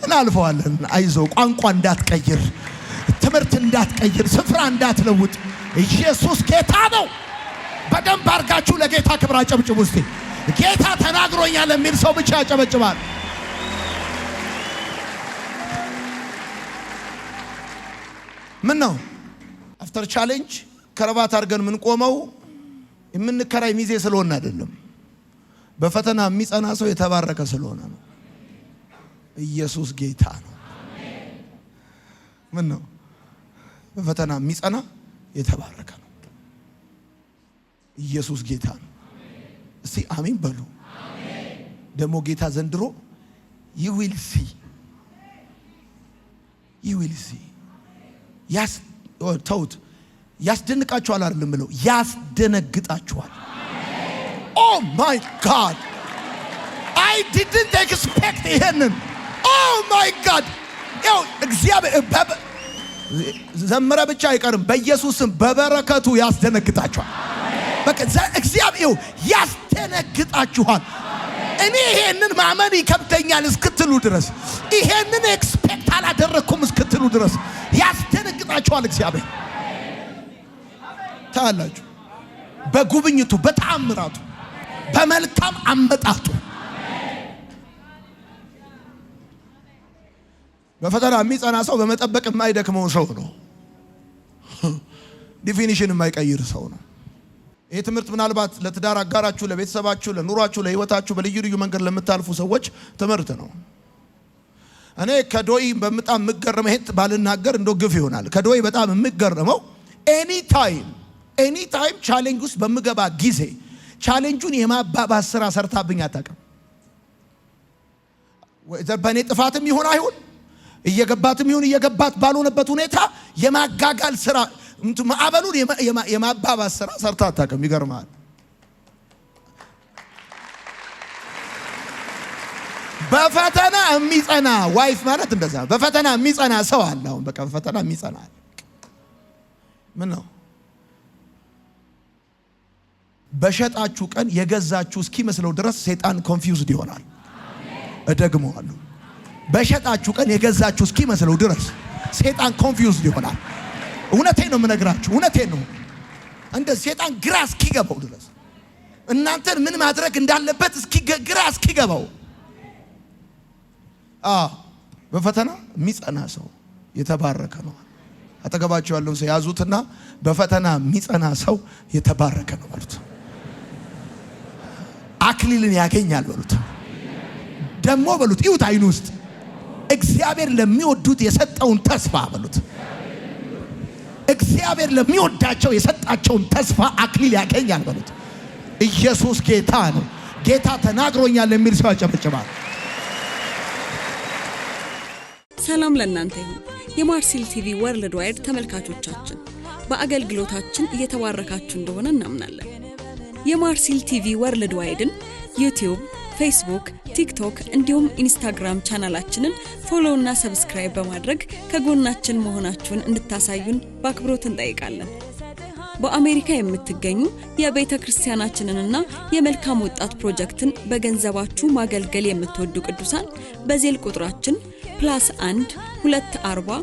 እናልፈዋለን። አይዞ፣ ቋንቋ እንዳትቀይር፣ ትምህርት እንዳትቀይር፣ ስፍራ እንዳትለውጥ፣ ኢየሱስ ጌታ ነው። በደንብ አርጋችሁ ለጌታ ክብር አጨብጭቡ እስቲ። ጌታ ተናግሮኛል የሚል ሰው ብቻ ያጨበጭባል። ምን ነው አፍተር ቻሌንጅ ከረባት አድርገን ምን ቆመው የምንከራይ ሚዜ ስለሆነ አይደለም። በፈተና የሚጸና ሰው የተባረከ ስለሆነ ነው። ኢየሱስ ጌታ ነው። ምን ነው በፈተና የሚጸና የተባረከ ነው። ኢየሱስ ጌታ ነው። እስቲ አሜን በሉ። ደግሞ ጌታ ዘንድሮ you will see ተውት፣ ያስደንቃችኋል አይደለም ብለው ያስደነግጣችኋል። ኦ ማይ ጋድ I didn't expect ይሄንን። ኦ ማይ ጋድ ያው እግዚአብሔር ዘመረ ብቻ አይቀርም፣ በኢየሱስም በበረከቱ ያስደነግጣችኋል። በቃ እግዚአብሔር ያስደነግጣችኋል። እኔ ይሄንን ማመን ይከብደኛል እስክትሉ ድረስ፣ ይሄንን ኤክስፔክት አላደረኩም እስክትሉ ድረስ ያስደነግጣችኋል እግዚአብሔር። ታላችሁ በጉብኝቱ፣ በተአምራቱ፣ በመልካም አመጣጡ። በፈተና የሚጸና ሰው በመጠበቅ የማይደክመው ሰው ነው። ዲፊኒሽን የማይቀይር ሰው ነው። ይህ ትምህርት ምናልባት ለትዳር አጋራችሁ፣ ለቤተሰባችሁ፣ ለኑሯችሁ፣ ለህይወታችሁ በልዩ ልዩ መንገድ ለምታልፉ ሰዎች ትምህርት ነው። እኔ ከዶይ በጣም የምገረመው ይሄን ባልናገር እንደው ግፍ ይሆናል። ከዶይ በጣም የምገረመው ኤኒ ታይም ቻሌንጅ ውስጥ በምገባ ጊዜ ቻሌንጁን የማባባስ ስራ ሰርታብኝ አታውቅም። በእኔ ጥፋትም ይሁን አይሁን፣ እየገባትም ይሁን እየገባት ባልሆነበት ሁኔታ የማጋጋል ስራ፣ ማዕበሉን የማባባስ ስራ ሰርታ አታውቅም። ይገርማል። በፈተና የሚጸና ዋይፍ ማለት እንደዛ። በፈተና የሚጸና ሰው አለ። አሁን በቃ በፈተና የሚጸና ምን ነው? በሸጣችሁ ቀን የገዛችሁ እስኪመስለው ድረስ ሰይጣን ኮንፊውዝድ ይሆናል። እደግመዋለሁ። በሸጣችሁ ቀን የገዛችሁ እስኪመስለው ድረስ ሰይጣን ኮንፊውዝድ ይሆናል። እውነቴን ነው የምነግራችሁ፣ እውነቴን ነው። እንደ ሰይጣን ግራ እስኪገባው ድረስ እናንተን ምን ማድረግ እንዳለበት ግራ እስኪገባው። በፈተና የሚጸና ሰው የተባረከ ነው። አጠገባቸው ያለው ሰው ያዙትና በፈተና የሚጸና ሰው የተባረከ ነው በሉት። አክሊልን ያገኛል በሉት። ደግሞ በሉት ይውት አይኑ ውስጥ እግዚአብሔር ለሚወዱት የሰጠውን ተስፋ በሉት። እግዚአብሔር ለሚወዳቸው የሰጣቸውን ተስፋ አክሊል ያገኛል በሉት። ኢየሱስ ጌታ ነው። ጌታ ተናግሮኛል የሚል ሰው ያጨበጭባል። ሰላም ለእናንተ ይሁን። የማርሲል ቲቪ ወርልድ ዋይድ ተመልካቾቻችን በአገልግሎታችን እየተባረካችሁ እንደሆነ እናምናለን። የማርሲል ቲቪ ወርልድ ዋይድን ዩቲዩብ፣ ፌስቡክ፣ ቲክቶክ እንዲሁም ኢንስታግራም ቻናላችንን ፎሎ እና ሰብስክራይብ በማድረግ ከጎናችን መሆናችሁን እንድታሳዩን በአክብሮት እንጠይቃለን። በአሜሪካ የምትገኙ የቤተ ክርስቲያናችንንና የመልካም ወጣት ፕሮጀክትን በገንዘባችሁ ማገልገል የምትወዱ ቅዱሳን በዜል ቁጥራችን +1 240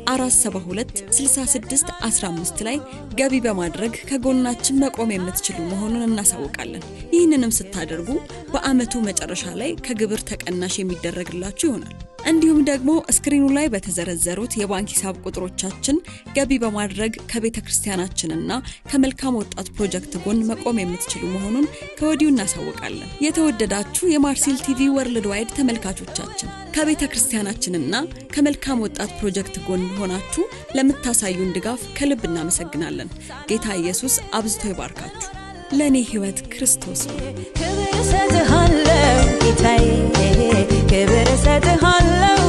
472 66 15 ላይ ገቢ በማድረግ ከጎናችን መቆም የምትችሉ መሆኑን እናሳውቃለን። ይህንንም ስታደርጉ በአመቱ መጨረሻ ላይ ከግብር ተቀናሽ የሚደረግላችሁ ይሆናል። እንዲሁም ደግሞ ስክሪኑ ላይ በተዘረዘሩት የባንክ ሂሳብ ቁጥሮቻችን ገቢ በማድረግ ከቤተ ክርስቲያናችንና ከመልካም ወጣት ፕሮጀክት ጎን መቆም የምትችሉ መሆኑን ከወዲሁ እናሳውቃለን። የተወደዳችሁ የማርሲል ቲቪ ወርልድ ዋይድ ተመልካቾቻችን ከቤተ ክርስቲያናችንና ከመልካም ወጣት ፕሮጀክት ጎን ሆናችሁ ለምታሳዩን ድጋፍ ከልብ እናመሰግናለን። ጌታ ኢየሱስ አብዝቶ ይባርካችሁ። ለኔ ሕይወት ክርስቶስ ነው። ክብር ሰጥሃለሁ ጌታዬ፣ ክብር ሰጥሃለሁ